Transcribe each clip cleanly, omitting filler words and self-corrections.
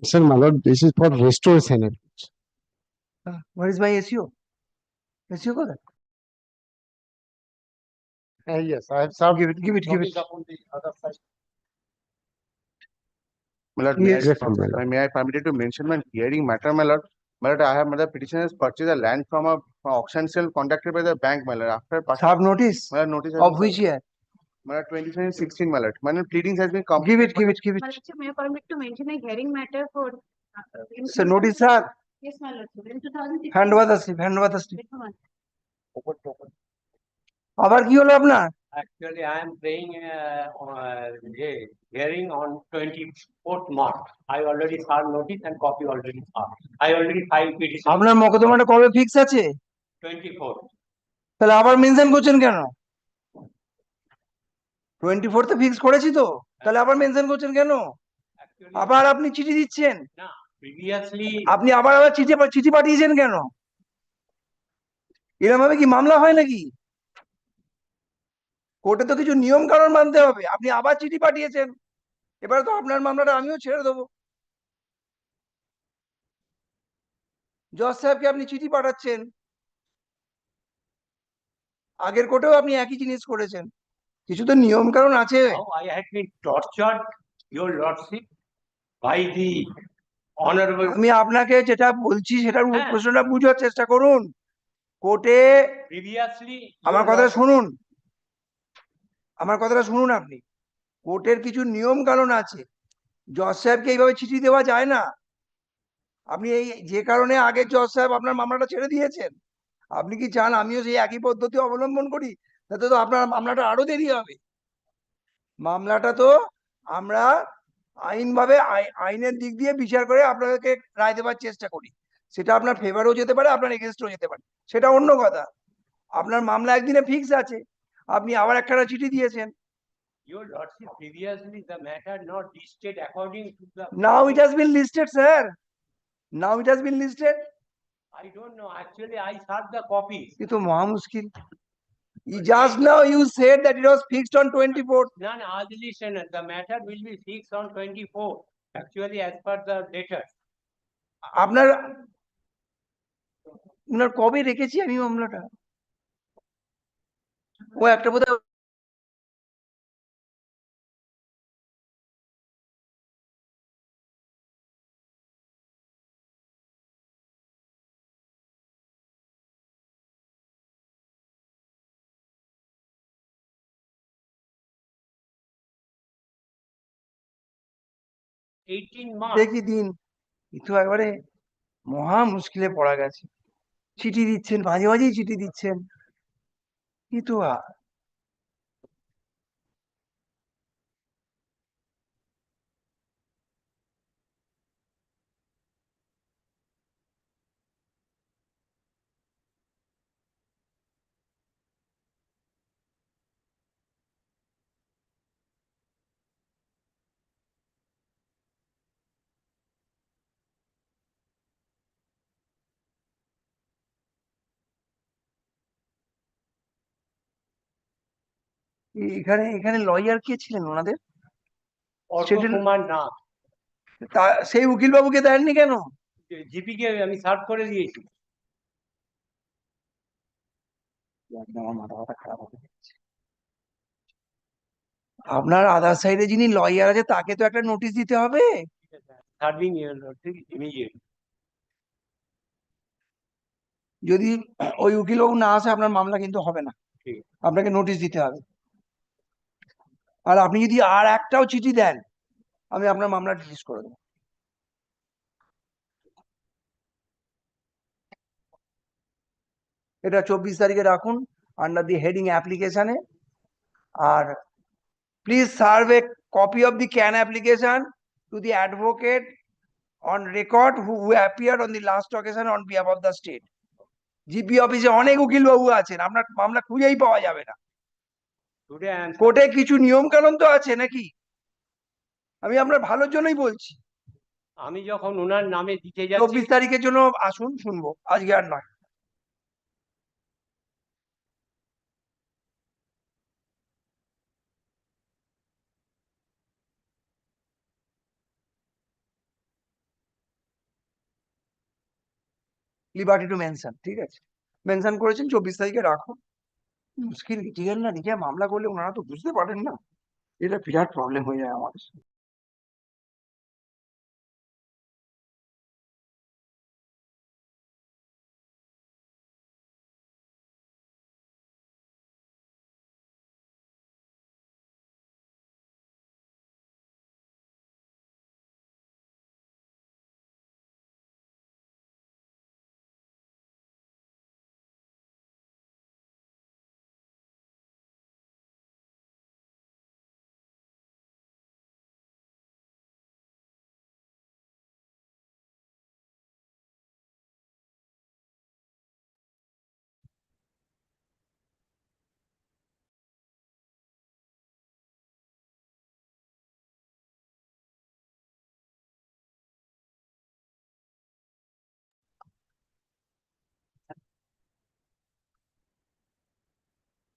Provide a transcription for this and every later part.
Listen, my lord, this is for restoration. Where is my SEO? SEO ko Yes, I have served. Give it. notice upon the other side. My lord, Yes. may I permitted to mention one hearing matter, my lord? My lord, I have my petitioner has purchased a land from a auction sale conducted by the bank, my lord. After Serve notice. my lord, notice has Of been which served. year? My lord, 2016, my lord. My lord, pleadings has been Give completed. it. My lordship, may I permit to mention a hearing matter for. So notice, sir. Yes, my lordship. In 2016. Hand over the slip. Wait for one. আবার কি হলো আপনার? Actually, I am paying hearing on 24th March. I already served notice and copy already served. I already filed petition আপনার মোকদ্দমাটা কবে fix আছে? 24th. তাহলে আবার mention করছেন কেন? 24 তে ফিক্স করেছি তো, তাহলে আবার মেনশন করছেন কেন? Actually, আবার আপনি চিঠি দিচ্ছেন, না, previously আপনি আবার চিঠি পাঠিয়েছেন কেন? এরকম ভাবে কি মামলা হয় নাকি? কোর্টে তো কিছু নিয়ম কানুন মানতে হবে। আপনি আবার চিঠি পাঠিয়েছেন, এবার তো আপনার মামলাটা আমিও ছেড়ে দেবো। জজ সাহেবকে আপনি চিঠি পাঠাচ্ছেন, আগের কোর্টেও আপনি একই জিনিস করেছেন। কিছু তো নিয়ম কানুন আছে। now I had been tortured, your lordship, by the honorable. আমি আপনাকে যেটা বলছি সেটার হ্যাঁ। প্রশ্নটা বুঝার চেষ্টা করুন। কোর্টে Previously, আমার your কথাটা lordship- শুনুন, আপনি কোর্টের কিছু নিয়ম কানুন আছে। জজ সাহেবকে এইভাবে চিঠি দেওয়া যায় না। আপনি এই যে কারণে আগে জজ সাহেব আপনার মামলাটা ছেড়ে দিয়েছেন, আপনি কি চান আমিও সেই একই পদ্ধতি অবলম্বন করি? তাতে তো আপনার মামলাটা আরো দেরি হবে। মামলাটা তো আমরা আইনভাবে আইনের দিক দিয়ে বিচার করে আপনাদেরকে রায় দেওয়ার চেষ্টা করি। সেটা আপনার ফেভারও যেতে পারে, আপনার এগেনস্টও যেতে পারে, সেটা অন্য কথা। আপনার মামলা একদিনে ফিক্স আছে, আপনি আবার একটা চিঠি দিয়েছেন। Your lordship, previously the matter not listed according to the. Now it has been listed, sir. Now it has been listed. I don't know, actually I served the copies. ये तो महा मुश्किल। Just now you said that it was fixed on 24th. No, ask the listener, the matter will be fixed on 24th, actually as per the letter. আপনার উনার কবে রেখেছি আমি মামলাটা? ও একটা বোধহয় 18 March. দেখি দিন। কিন্তু একবারে মহা মুশকিলে পড়া গেছে। চিঠি দিচ্ছেন, মাঝে মাঝেই চিঠি দিচ্ছেন, কিন্তু এখানে লয়ার কে ছিলেন ওনাদের? অর্ক কুমার নাথ। সেই উকিল বাবুকে দেননি কেন? জিপি কে আমি সার্ভ করে দিয়েছি। আমার মাথা খারাপ হয়ে যাচ্ছে। আপনার আদার সাইডে যিনি লয়ার আছে তাকে তো একটা নোটিশ দিতে হবে। Serving immediate. যদি ওই উকিল বাবু না আসে আপনার মামলা কিন্তু হবে না, আপনাকে নোটিশ দিতে হবে। আর আপনি যদি আর একটাও চিঠি দেন আমি আপনার মামলা ডিসমিস করে দেবো। এটা 24 তারিখে রাখুন আন্ডার দি হেডিং অ্যাপ্লিকেশনে। আর please serve a copy of the can application to the advocate on record who appeared on the last occasion on behalf of the state. GP অফিসে অনেক উকিল বাবু আছেন, আপনার মামলা খুঁজেই পাওয়া যাবে না। কোর্টে কিছু নিয়ম কানুন তো আছে নাকি? আমি আপনার ভালোর জন্যই বলছি। আমি যখন ওনার নামে দিতে যাচ্ছি 24 তারিখের জন্য আসুন, শুনবো, আজকে আর নয়। লিবার্টি টু মেনশন, ঠিক আছে, মেনশন করেছেন 24 তারিখে রাখো। মুশকিল লিটিগেন্ট না নিজে মামলা করলে ওনারা তো বুঝতে পারেন না, এটা বিরাট প্রবলেম হয়ে যায় আমাদের।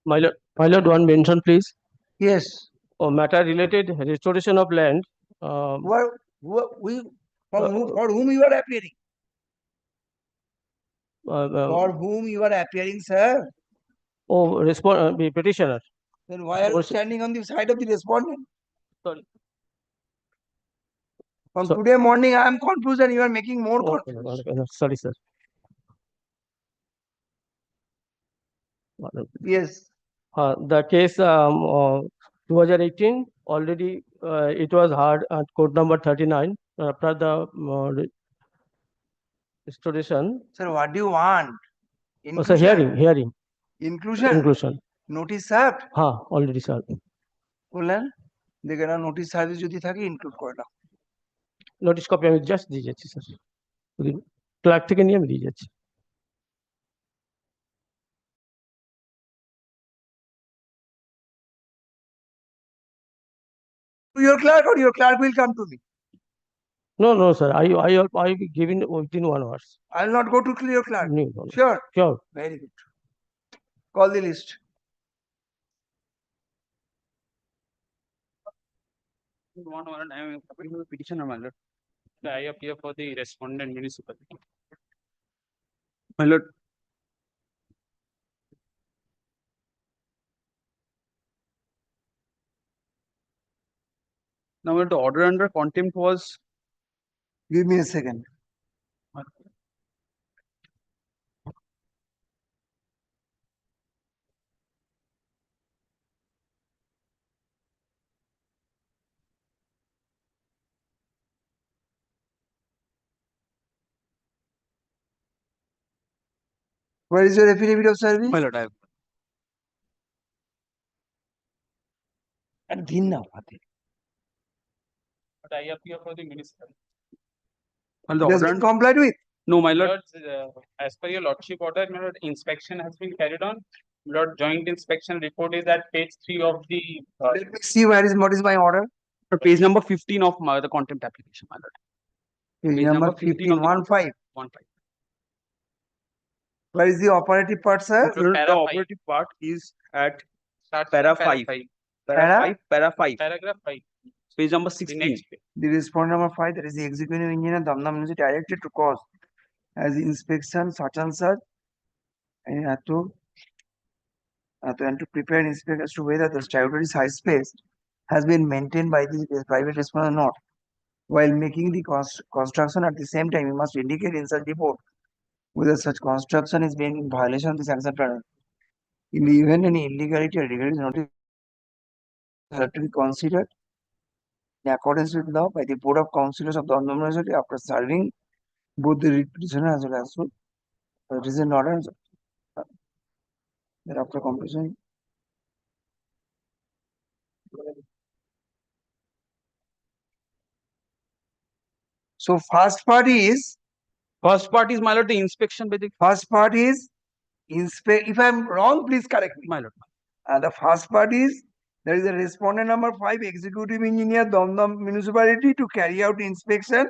My lord, one mention, please. Yes, Matter related restoration of land. we, Uh, for whom you are appearing? uh, For whom you are appearing, sir? the petitioner. Then why are you Was- standing on the side of the respondent? Sorry. From So- today morning, I am confused and you are making more Okay, confused. okay, sorry, sir. Yes, The case 2018 already it was heard at court number 39 after the restoration. sir, what do you want? Oh, sir, hearing, Inclusion, inclusion. notice served, Already, sir. বললেন দেখে না notice service যদি থাকে include করে নাও। Notice copy আমি just দিয়ে যাচ্ছি sir, clerk থেকে নিয়ে আমি দিয়ে যাচ্ছি। To your clerk or your clerk will come to me. No, sir. I given within 1 hour. I will not go to your clerk. No. Sure, Sure. very good. Call the list. I am appearing the petitioner, my lord. I appear for the respondent municipality. My lord, now the order under contempt was Give me a second. Where is your affidavit of service? my lord. I have And din na haতে। But I appear for the municipal. well, the It has order been complied with. no, my lord. Lord, as per your lordship order, my lord, inspection has been carried on. Lord, joint inspection report is at page 3 of the. Let me see what is my order. Page number 15 of the contempt application, my lord. Page number 15, of the 1-5. 1-5. Where is the operative part, sir? My lord, Para the five. operative part is at Starts para from 5. five. Para? Para 5. Paragraph 5. Page number The 16. next page. The respondent number 5, that is the executive engineer, Damdam Municipality directed to cause as inspection such and such. And and to prepare and inspect as to whether the statutory site space has been maintained by the private respondent or not. While making the construction at the same time, you must indicate in such report whether such construction is being in violation of the sanction plan. In the event any illegality or irregularity is noted, have to be considered in accordance with law by the Board of Councillors of the Honorable Municipality after serving both the writ petitioner as well as the reason order thereafter completion. So first part is my lord, the inspection by the inspect. If I am wrong, please correct me. my lord. The first part is there is a respondent number 5, executive engineer, Damdam Municipality, to carry out inspection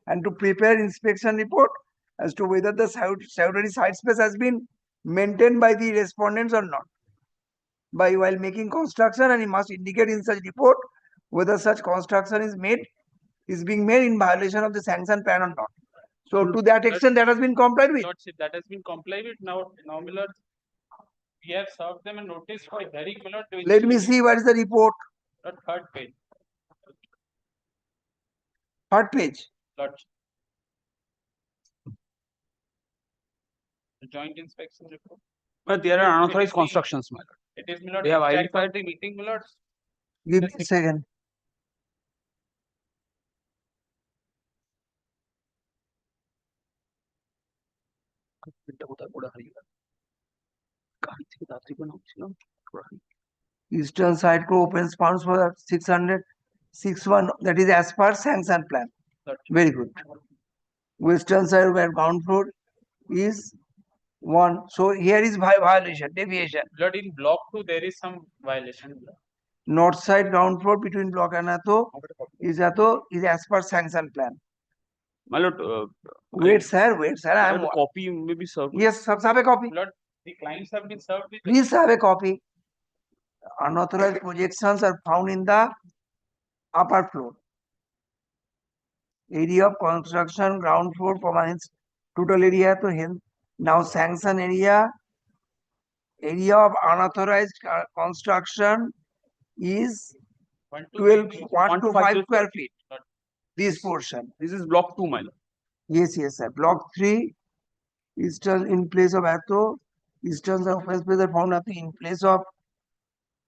and to prepare inspection report as to whether the statutory site space has been maintained by the respondents or not. While making construction, and he must indicate in such report whether such construction is being made in violation of the sanction plan or not. So to that extent, that has been complied with. Lordship, that has been complied with. Now, my lord, we have served them a notice for hearing, my lord. Let me see what is the report. Lord, third page, Third page. Lordship. The joint inspection report. But there are It unauthorized is the- constructions, my lord. It is, my lord, They have extract identified- of the meeting, my lord. Give me The a second. Eastern side co opens funds for 600, 61, that is as per sanction plan. Very good. Western side where ground floor is 1. So here is violation, deviation. Lord, in block 2, there is some violation. my lord. North side ground floor between block and Ato is as per sanction plan. My lord, Wait, sir. I am. the copy may be served. Yes, sir, have a copy. Lord, the clients have been served with. Please have a copy. Unauthorized projections are found in the upper floor. Area of construction, ground floor permits total area to him. Now sanction area of unauthorized construction is 1 to 12, 3. 1 to 5 square feet. Lord. This portion. This is block 2, my lord. Yes, sir. Block 3, eastern in place of Ato, eastern surface place are found nothing in place of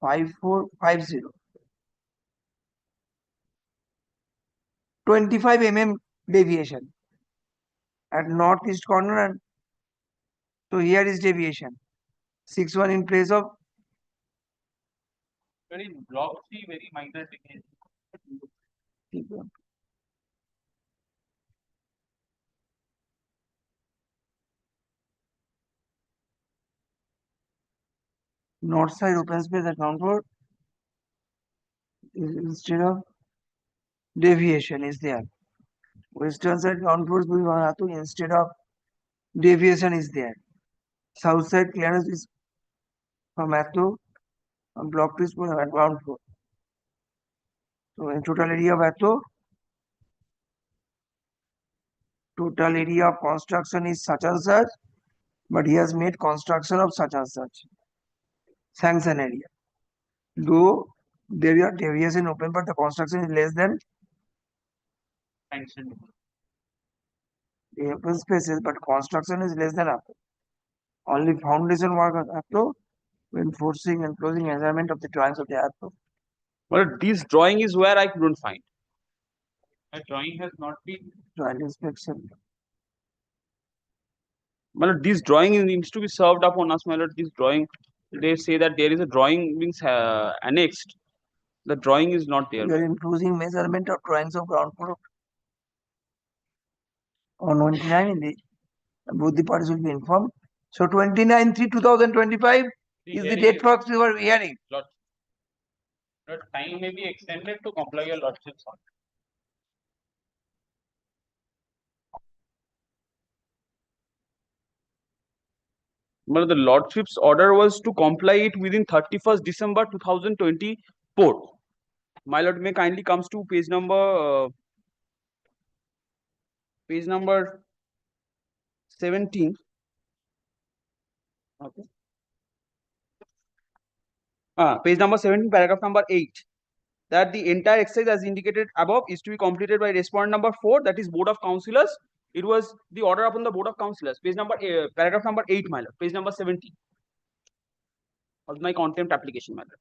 5450. 25 mm deviation at northeast corner, and so here is deviation. 61 in place of Lord, in block 3, very minor deviation. north side open space at ground floor instead of deviation is there. Western side ground floor instead of deviation is there. South side clearance is from Atto and block 2 is at ground floor. So in total area of Atto, total area of construction is such and such, but he has made construction of such and such. Sanction area. Though there are deviation open, but the construction is less than Sanctioned. the open spaces, but construction is less than Atto. Only foundation work of Atto when forcing and closing measurement of the drawings of the Atto. But this drawing is where I couldn't find. The drawing has not been. Joint inspection. My lord, this drawing needs to be served up on us, my lord. This drawing, they say that there is a drawing being annexed. The drawing is not there. You are including measurement of drawings of ground floor on 29 in the both the parties will be informed. So 29/3/2025 is the hearing date for your hearing. Lord, time may be extended to comply your lordship's order. But the lordship's order was to comply it within 31st December 2024. My lord may kindly comes to page number 17. Okay. Page number 17, paragraph number 8. That the entire exercise as indicated above is to be completed by respondent number 4, that is Board of Councillors. It was the order upon the Board of Councillors. Page number paragraph number 8, my lord. Page number 17 of my contempt application, my lord.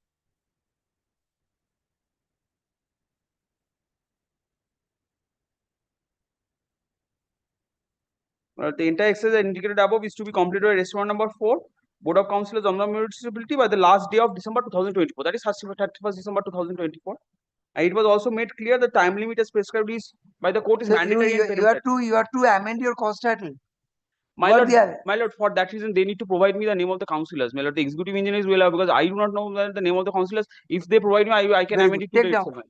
The entire exercise as indicated above is to be completed by respondent number 4, Board of Councillors on the municipality by the last day of December 2024. That is 31st December 2024. And it was also made clear the time limit as prescribed is by the court is So mandatory and you peremptory. have to amend your cost title. My What lord, they are- my lord, for that reason, they need to provide me the name of the councillors. My lord, the executive engineers will have, because I do not know the name of the councillors. If they provide me, I can Very amend good. it to Take the down. itself.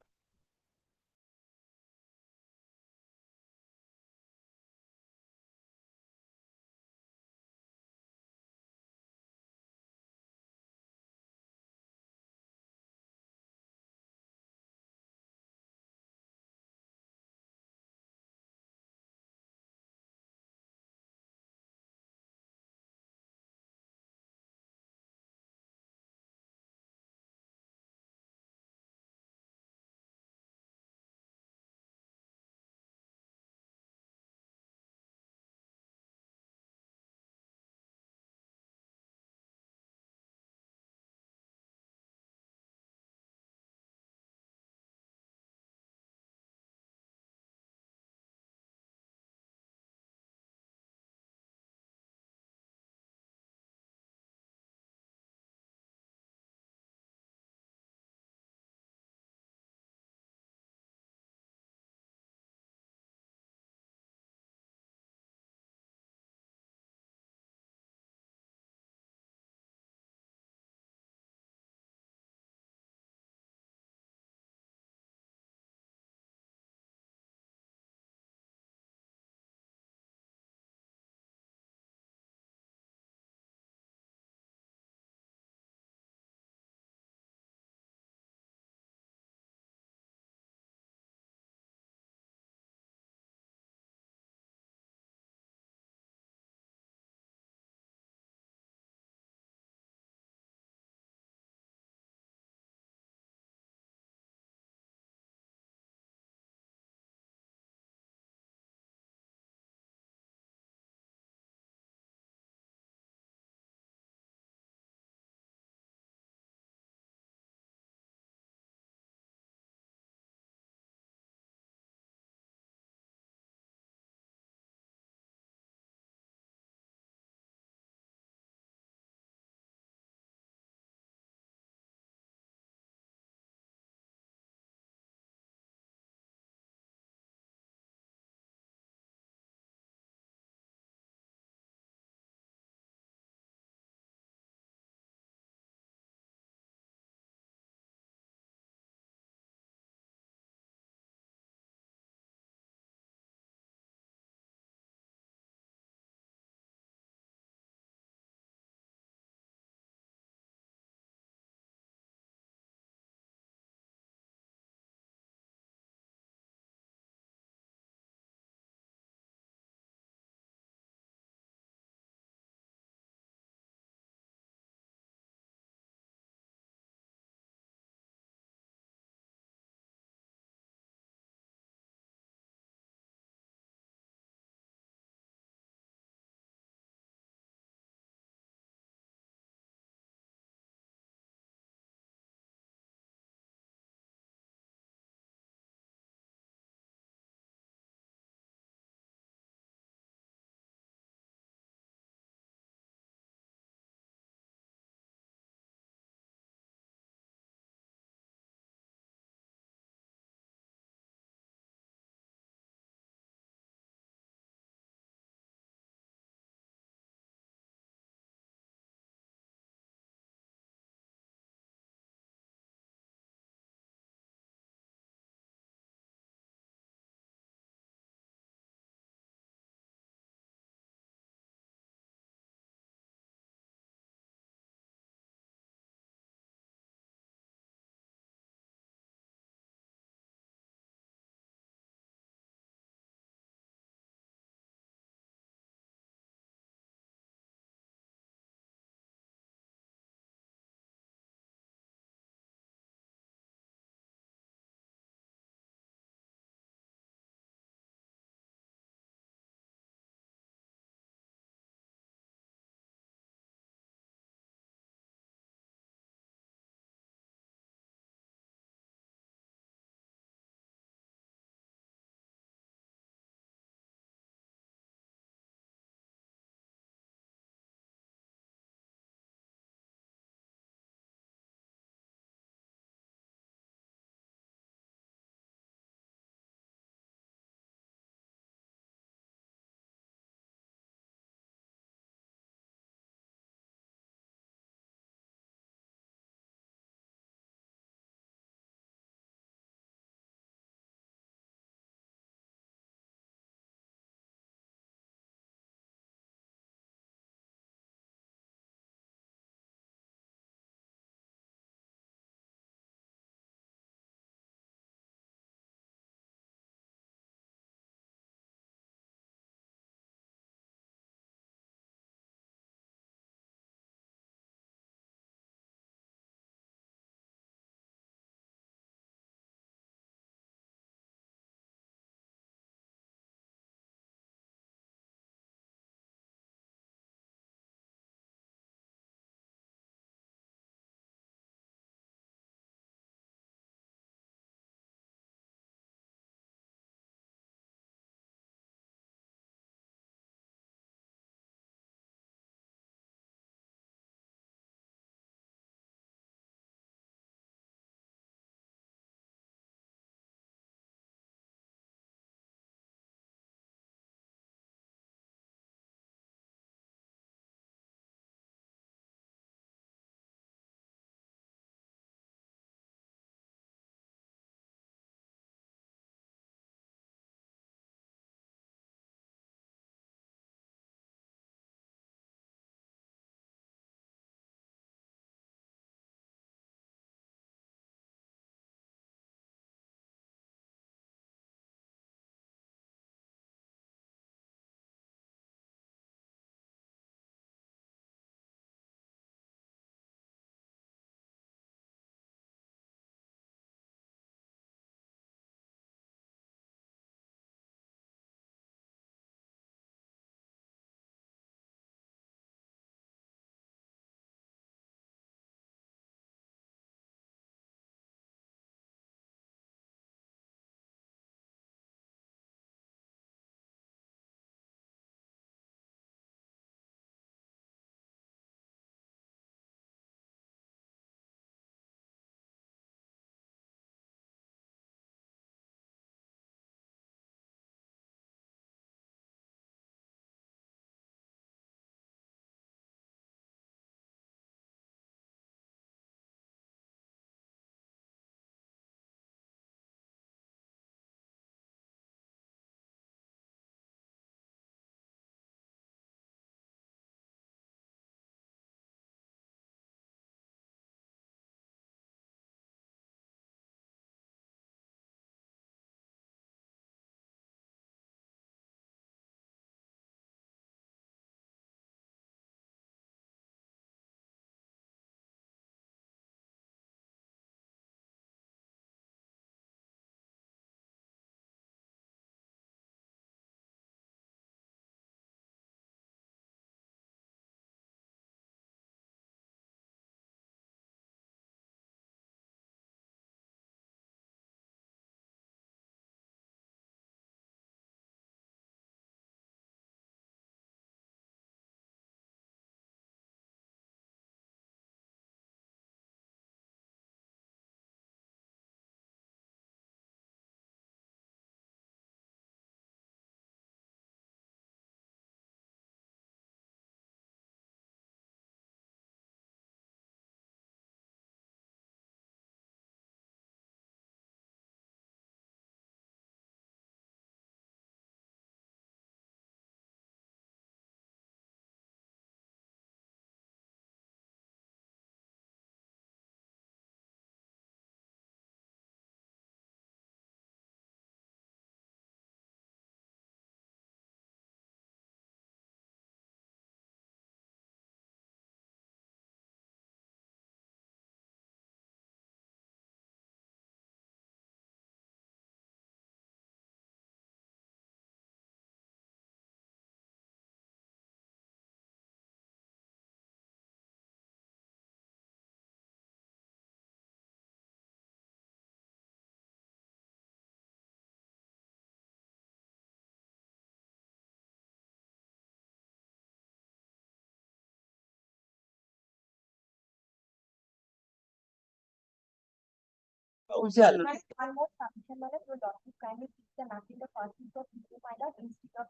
official. One more submission, my lord, your lordship kindly fix the matter in the first week of May, my lord, instead of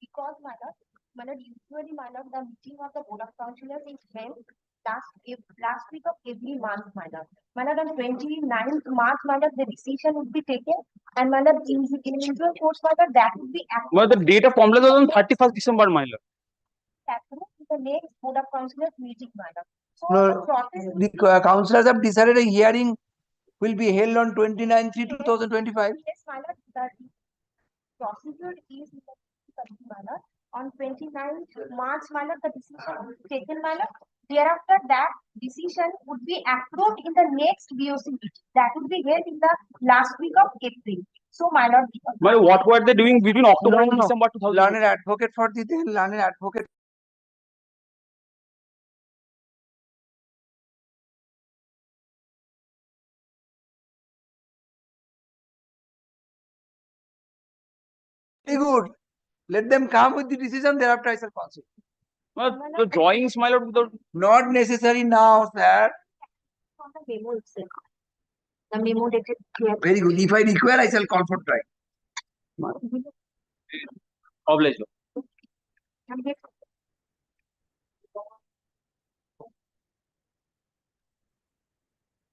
because my lord, usually my lord, the meeting of the board of councillors is held last week of every month, my lord. My lord, on 29th March, my lord, the decision would be taken, and my lord, in usual course, my lord, that would be Well, the date of complaint was on 31st December, my lord. approved in the next board of councillors meeting, my lord. So No, the process The councillors have decided a hearing will be held on 29/3/2025. yes, my lord, the procedure is in the committee, my lord. On 29th March, my lord, the decision will be taken, my lord. Thereafter, that decision would be approved in the next BOC meeting. That would be held in the last week of April. So, my lord, My lord, what were they doing between October No, and no. December 2000? Learned advocate for the then learned advocate. Very good. Let them come with the decision, thereafter I shall consider. Well, the drawings, my lord, without Not necessary now, sir. from the memo itself. The memo dated here. Very good. If I require, I shall call for trial. oblige.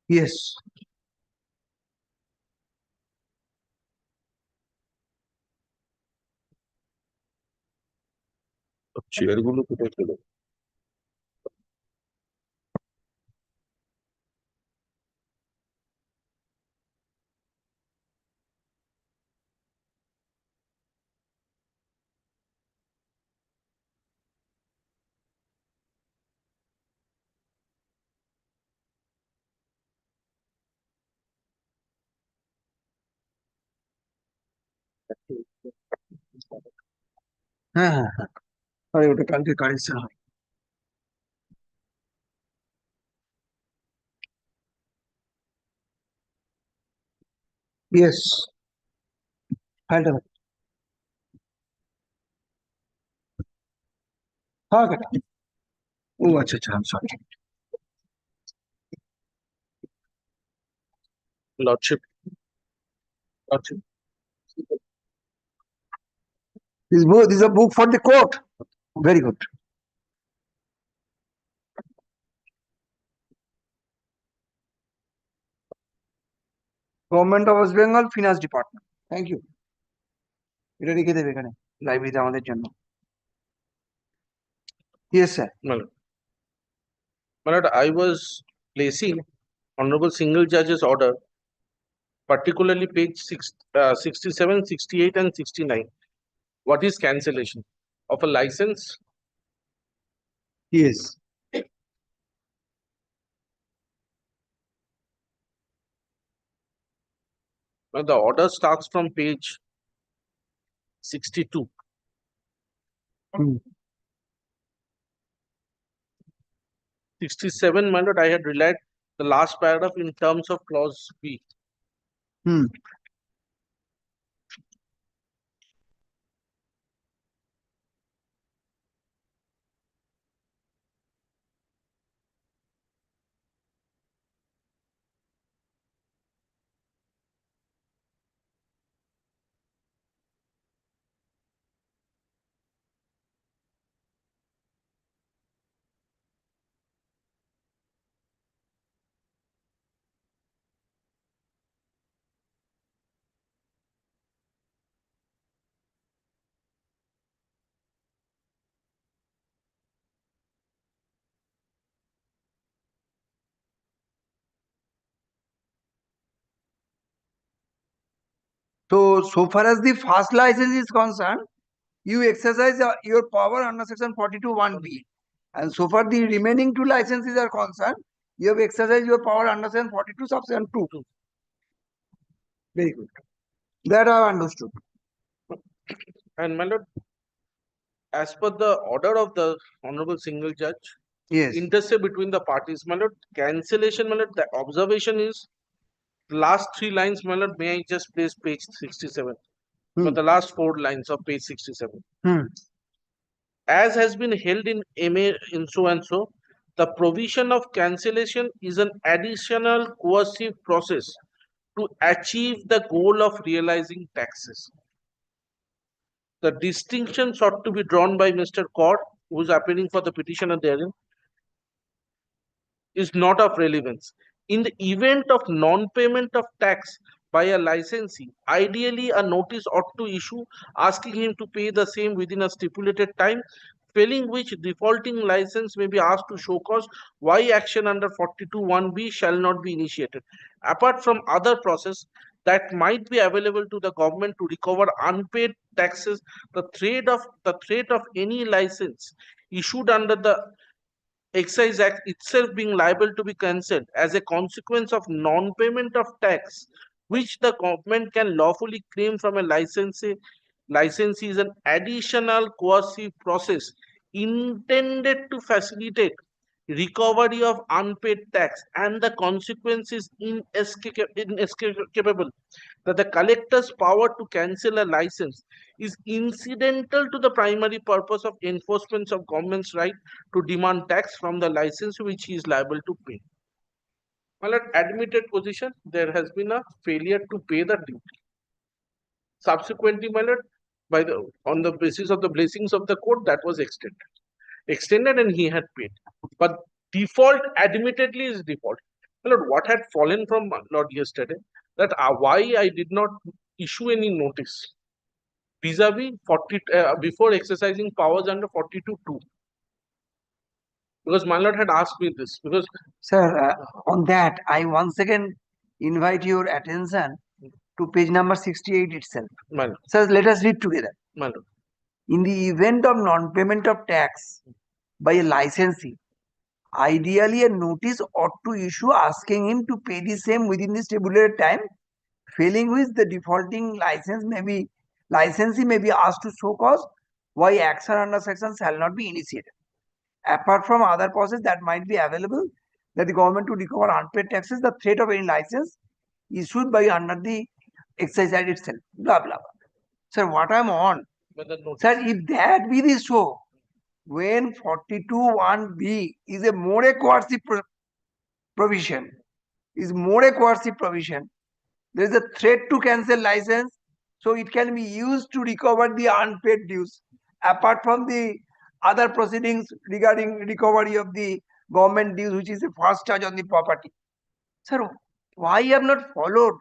Yes. Chair গুলো কোথায় ছিল? হ্যাঁ হ্যাঁ হ্যাঁ আরে ওটা কালকে correction হবে ইয়েস ফাইলটা হ্যাঁ কাটা ও আচ্ছা আচ্ছা sorry Lordship. Lordship. This is a book for the court. Very good. Government of West Bengal Finance Department. Thank you. এটা রেখে দেবে এখানে লাইব্রেরিতে আমাদের জন্য Yes, sir. My lord, I was placing Honorable Single Judge's order, particularly page 67, 68 and 69. What is cancellation of a license? Yes. Now, the order starts from page 62. 67, my lord, I had relied the last paragraph in terms of clause B. So far as the first license is concerned, you exercise your power under section 42(1)(b). And so far the remaining two licenses are concerned, you have exercised your power under section 42 subsection 2. Very good. That I have understood. And my lord, as per the order of the Honorable Single Judge, Yes. intercept between the parties, my lord, cancellation, my lord, the observation is last 3 lines, my lord, may I just place page 67? For the last 4 lines of page 67. As has been held in MA in so and so, the provision of cancellation is an additional coercive process to achieve the goal of realizing taxes. The distinction sought to be drawn by Mr. Cord, who is appearing for the petitioner therein, is not of relevance. In the event of non-payment of tax by a licensee, ideally a notice ought to issue asking him to pay the same within a stipulated time, failing which defaulting license may be asked to show cause why action under 42(1)(b) shall not be initiated. Apart from other process that might be available to the government to recover unpaid taxes, the threat of any license issued under the Excise Act itself being liable to be cancelled as a consequence of non-payment of tax, which the government can lawfully claim from a licensee is an additional coercive process intended to facilitate recovery of unpaid tax, and the consequence is inescapable that the collector's power to cancel a license is incidental to the primary purpose of enforcement of government's right to demand tax from the licensee which he is liable to pay. Well, at admitted position, there has been a failure to pay the duty. Subsequently, my lord, on the basis of the blessings of the court, that was extended and he had paid. But default admittedly is default. My lord, what had fallen from my lord yesterday, that why I did not issue any notice vis-a-vis before exercising powers under 42(2). Because my lord had asked me this, because Sir, on that, I once again invite your attention to page number 68 itself. my lord, Sir, let us read together. my lord, In the event of non-payment of tax by a licensee, ideally a notice ought to issue asking him to pay the same within the stipulated time, failing which the defaulting licensee may be asked to show cause why action under section shall not be initiated. Apart from other process that might be available, that the government to recover unpaid taxes, the threat of any license issued by under the Excise Act itself, blah blah blah. Sir, what I'm on, but the notice. sir, if that be the so, when 42(1)(b) is a more a coercive provision, there is a threat to cancel license, so it can be used to recover the unpaid dues. Apart from the other proceedings regarding recovery of the government dues, which is the first charge on the property. Sir, why you have not followed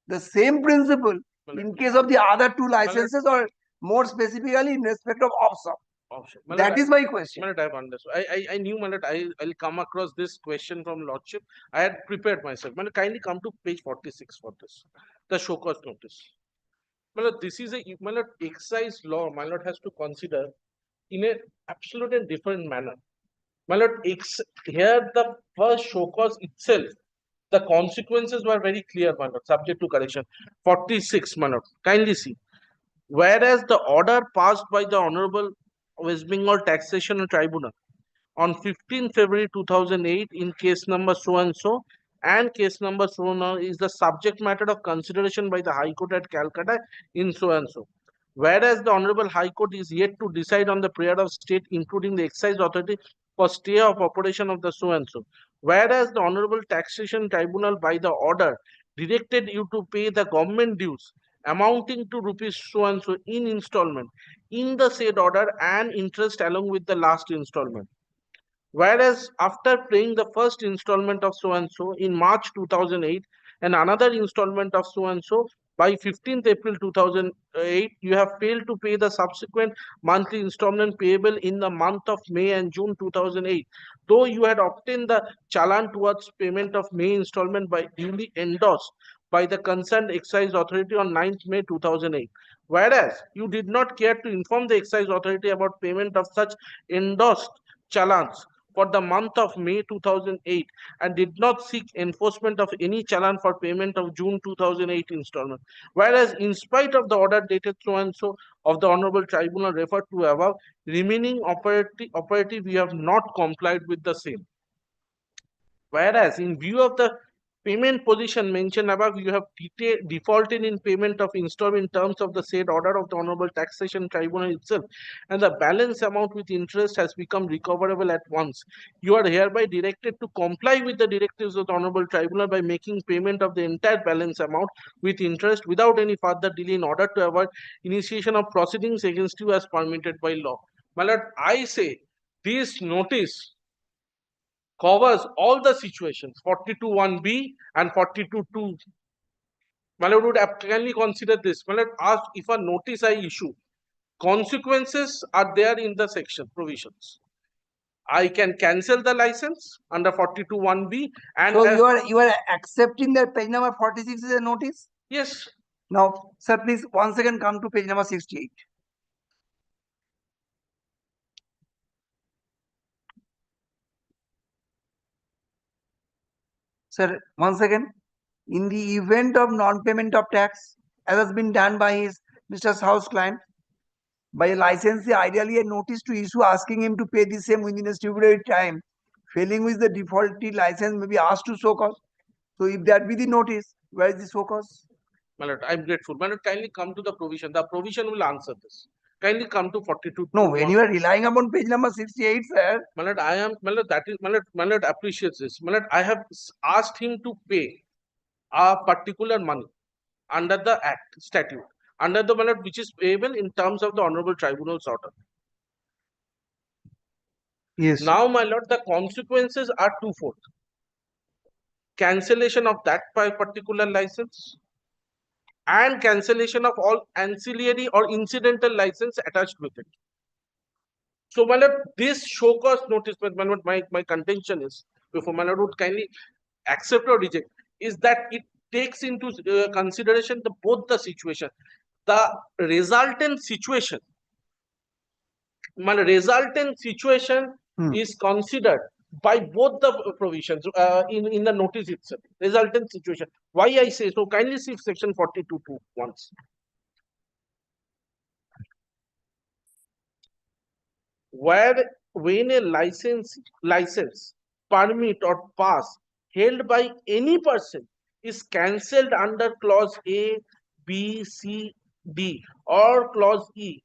the same principle in case of the other two licenses, or more specifically in respect of option? That is my question. My lord, I have understood. I knew, my lord, I'll come across this question from lordship. I had prepared myself. My lord, kindly come to page 46 for this, the show cause notice. My lord, this is my lord, excise law, my lord, has to consider in a absolute and different manner. My lord, here the first show cause itself, the consequences were very clear, my lord, subject to correction. 46, my lord, kindly see. Whereas the order passed by the Honorable West Bengal Taxation Tribunal on 15 February 2008 in case number so and so and case number so and so is the subject matter of consideration by the High Court at Calcutta in so and so. Whereas the Honorable High Court is yet to decide on the prayer of state, including the excise authority for stay of operation of the so and so. Whereas the Honorable Taxation Tribunal by the order directed you to pay the government dues amounting to rupees so and so in installment in the said order and interest along with the last installment. Whereas after paying the first installment of so and so in March 2008 and another installment of so and so by 15th April 2008, you have failed to pay the subsequent monthly installment payable in the month of May and June 2008. Though you had obtained the challan towards payment of May installment by duly endorsed by the concerned excise authority on 9th May 2008. Whereas you did not care to inform the excise authority about payment of such endorsed challans for the month of May 2008 and did not seek enforcement of any challan for payment of June 2008 installment. Whereas in spite of the order dated so and so of the Honorable Tribunal referred to above, remaining operative we have not complied with the same. Whereas in view of the payment position mentioned above, you have defaulted in payment of installment in terms of the said order of the Honorable Taxation Tribunal itself, and the balance amount with interest has become recoverable at once. You are hereby directed to comply with the directives of the Honorable Tribunal by making payment of the entire balance amount with interest without any further delay in order to avoid initiation of proceedings against you as permitted by law. My lord, I say this notice covers all the situations, 42(1)(b) and 42(2). My lord, would kindly consider this. My lord, ask if a notice I issue, consequences are there in the section provisions. I can cancel the license under 42(1)(b) and So you are accepting that page number 46 is a notice? yes. Now, sir, please once again come to page number 68. Sir, once again, in the event of non-payment of tax, as has been done by his Mr. South's client, by a licensee, ideally a notice to issue asking him to pay the same within a stipulated time, failing which the defaulted license may be asked to show cause. So if that be the notice, where is the show cause? My lord, I'm grateful. My lord, kindly come to the provision. The provision will answer this. Kindly come to 42. No, when you are relying upon page number 68, sir. My lord, I am, my lord, that is, my lord appreciates this. My lord, I have asked him to pay a particular money under the act, statute, under the, my lord, which is payable in terms of the Honorable Tribunal's order. Yes. Now, my lord, the consequences are twofold. Cancellation of that particular license and cancellation of all ancillary or incidental license attached with it. So, my lord, this show cause notice, my lord, my contention is, before my lord would kindly accept or reject, is that it takes into consideration both the situation. The resultant situation, my resultant situation is considered by both the provisions in the notice itself. Resultant situation. Why I say so? Kindly see section 42(2) once. Where when a license, permit or pass held by any person is cancelled under clause A, B, C, D or clause E,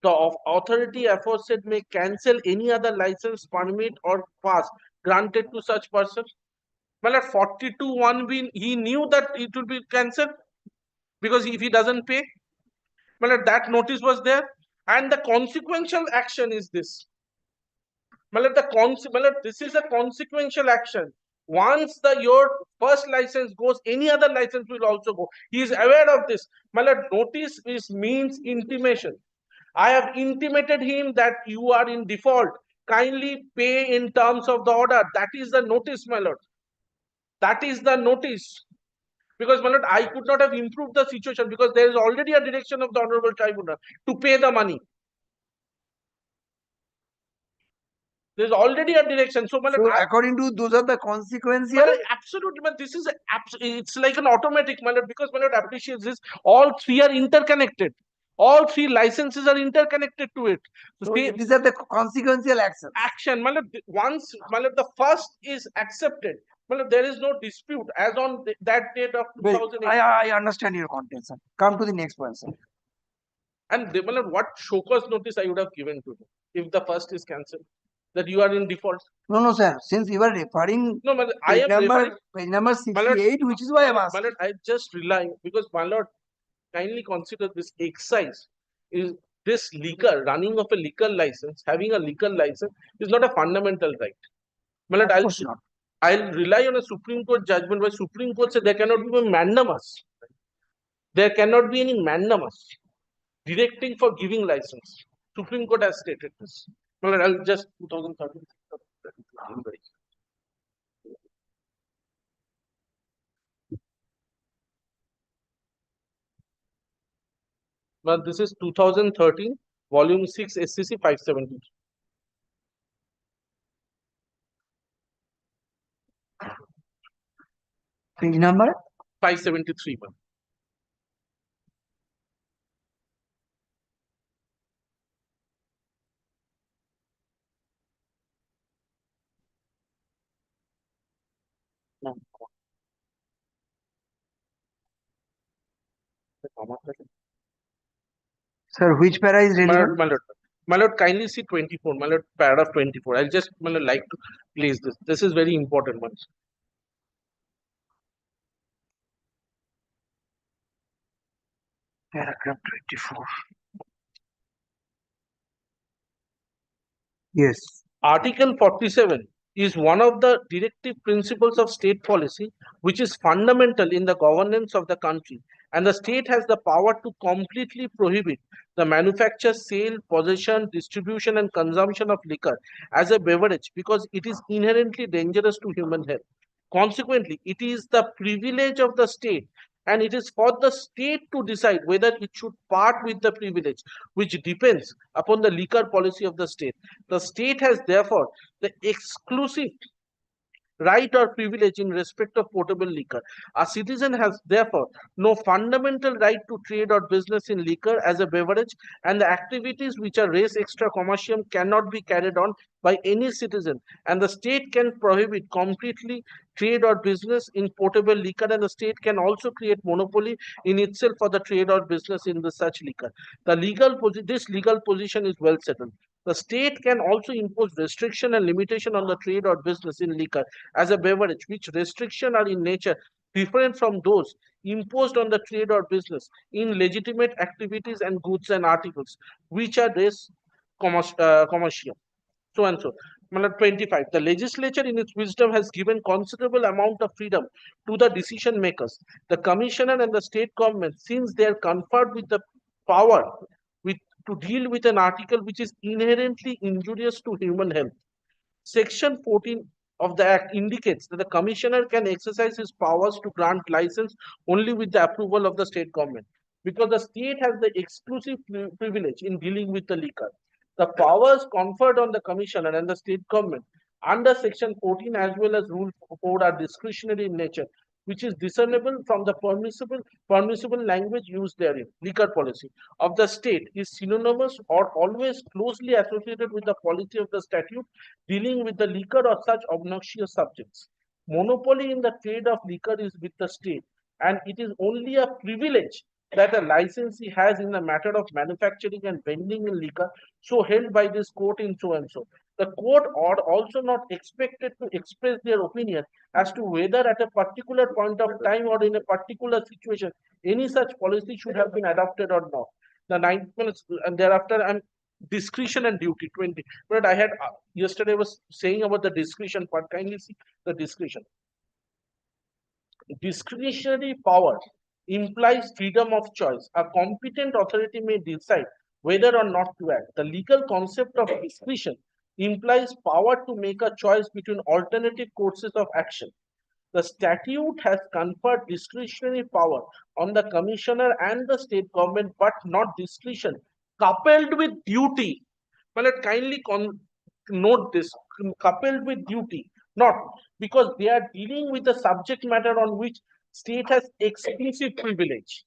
the authority aforesaid may cancel any other license, permit or pass granted to such person. Well, at 42(1)(b), he knew that it would be cancelled because if he doesn't pay, well, that notice was there, and the consequential action is this. This is a consequential action. Once your first license goes, any other license will also go. He is aware of this. Notice means intimation. I have intimated him that you are in default. Kindly pay in terms of the order. That is the notice, my lord. That is the notice. Because, my lord, I could not have improved the situation because there is already a direction of the Honorable Tribunal to pay the money. There is already a direction. So, according to those are the consequences. Absolutely, but this is it's like an automatic, my lord, because my lord appreciates this. All three are interconnected. All three licenses are interconnected to it. So these are the consequential actions. Action, my lord, once, my lord, the first is accepted. My lord, there is no dispute as on that date of 2008. I understand your content, sir. Come to the next point, sir. And my lord, what show cause notice I would have given to you if the first is cancelled? That you are in default. No, sir. Since you are referring, no, my lord, I am referring page number 68, which is why I am asking. My lord, I just rely because, my lord, kindly consider this exercise is this liquor, running of a liquor license, having a liquor license is not a fundamental right. My lord, Of course not. I'll rely on a Supreme Court judgment where Supreme Court said there cannot be a mandamus. There cannot be any mandamus directing for giving license. Supreme Court has stated this. My lord, I'll just 2013. But this is 2013, volume 6, SCC 570. Page number? 573. Sir, which para is relevant? My lord, kindly see 24, my lord, paragraph 24. I'll just, my lord, like to place this. This is very important one. Paragraph 24. Yes. Article 47 is one of the directive principles of state policy, which is fundamental in the governance of the country. And the state has the power to completely prohibit the manufacture, sale, possession, distribution, and consumption of liquor as a beverage because it is inherently dangerous to human health. Consequently, it is the privilege of the state, and it is for the state to decide whether it should part with the privilege, which depends upon the liquor policy of the state. The state has therefore the exclusive right or privilege in respect of potable liquor. A citizen has therefore no fundamental right to trade or business in liquor as a beverage, and the activities which are res extra commercium cannot be carried on by any citizen, and the state can prohibit completely trade or business in potable liquor, and the state can also create monopoly in itself for the trade or business in the such liquor. This legal position is well settled. The state can also impose restriction and limitation on the trade or business in liquor as a beverage, which restriction are in nature different from those imposed on the trade or business in legitimate activities and goods and articles, which are commercial. So and so. Number 25. The legislature in its wisdom has given considerable amount of freedom to the decision makers, the commissioner and the state government, since they are conferred with the power with to deal with an article which is inherently injurious to human health. Section 14 of the Act indicates that the Commissioner can exercise his powers to grant license only with the approval of the state government, because the state has the exclusive privilege in dealing with the liquor. The powers conferred on the Commissioner and the state government under Section 14 as well as Rule 4 are discretionary in nature, which is discernible from the permissible language used therein. Liquor policy of the state is synonymous or always closely associated with the policy of the statute dealing with the liquor or such obnoxious subjects. Monopoly in the trade of liquor is with the state, and it is only a privilege that a licensee has in the matter of manufacturing and vending in liquor, so held by this court in so and so. The court are also not expected to express their opinion as to whether at a particular point of time or in a particular situation any such policy should have been adopted or not. The ninth minutes and thereafter I'm discretion and duty 20. But I had yesterday was saying about the discretion part. Kindly see the discretion. Discretionary power implies freedom of choice. A competent authority may decide whether or not to act. The legal concept of discretion implies power to make a choice between alternative courses of action. The statute has conferred discretionary power on the commissioner and the state government, but not discretion coupled with duty. Well, kindly note this, coupled with duty, not because they are dealing with the subject matter on which state has exclusive privilege.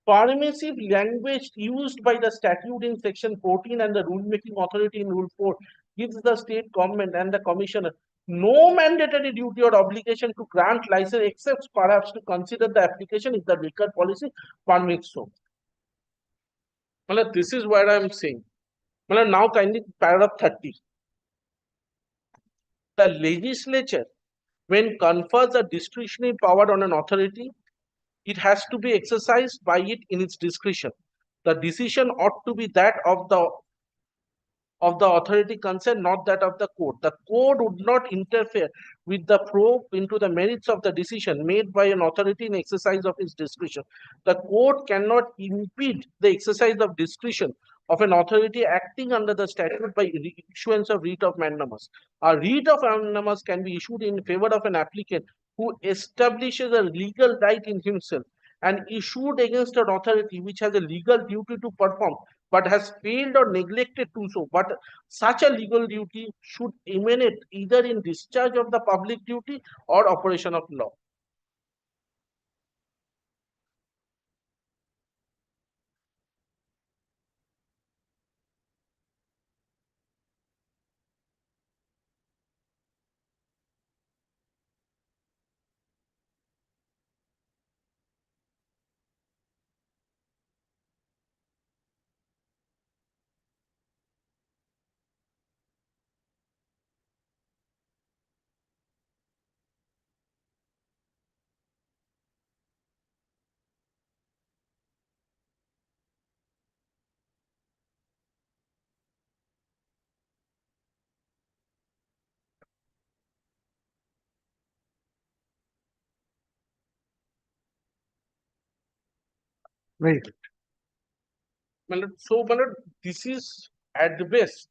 Permissive language used by the statute in section 14 and the rulemaking authority in rule 4 gives the state government and the commissioner no mandatory duty or obligation to grant license except perhaps to consider the application if the liquor policy permits so. Well, this is what I am saying. Well, now kindly paragraph 30. The legislature, when confers a discretionary power on an authority, it has to be exercised by it in its discretion. The decision ought to be that of the authority concerned, not that of the court. The court would not interfere with the probe into the merits of the decision made by an authority in exercise of its discretion. The court cannot impede the exercise of discretion of an authority acting under the statute by issuance of writ of mandamus. A writ of mandamus can be issued in favor of an applicant who establishes a legal right in himself and issued against an authority which has a legal duty to perform but has failed or neglected to so. But such a legal duty should emanate either in discharge of the public duty or operation of law. Very good. My lord, so my lord, this is at the best.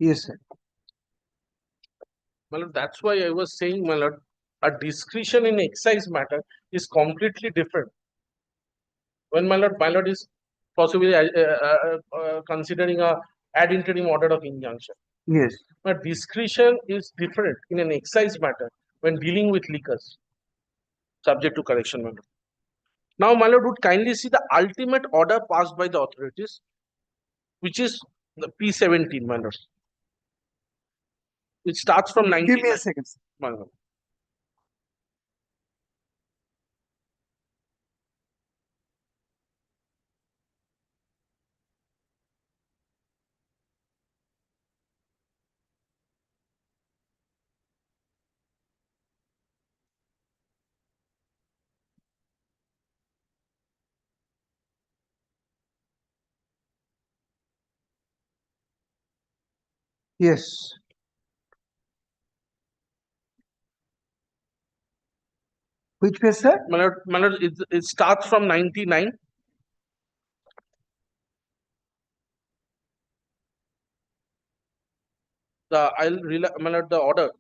Yes, sir. My lord, that's why I was saying, my lord, a discretion in excise matter is completely different. When my lord is possibly considering a ad interim order of injunction. Yes. But discretion is different in an excise matter when dealing with liquors, subject to correction, my lord. Now, my lord would kindly see the ultimate order passed by the authorities, which is the P17, my lord. It starts from Give me a 19, second, sir. my lord. Yes. Which page, sir? My lord, it starts from 99. My lord, the order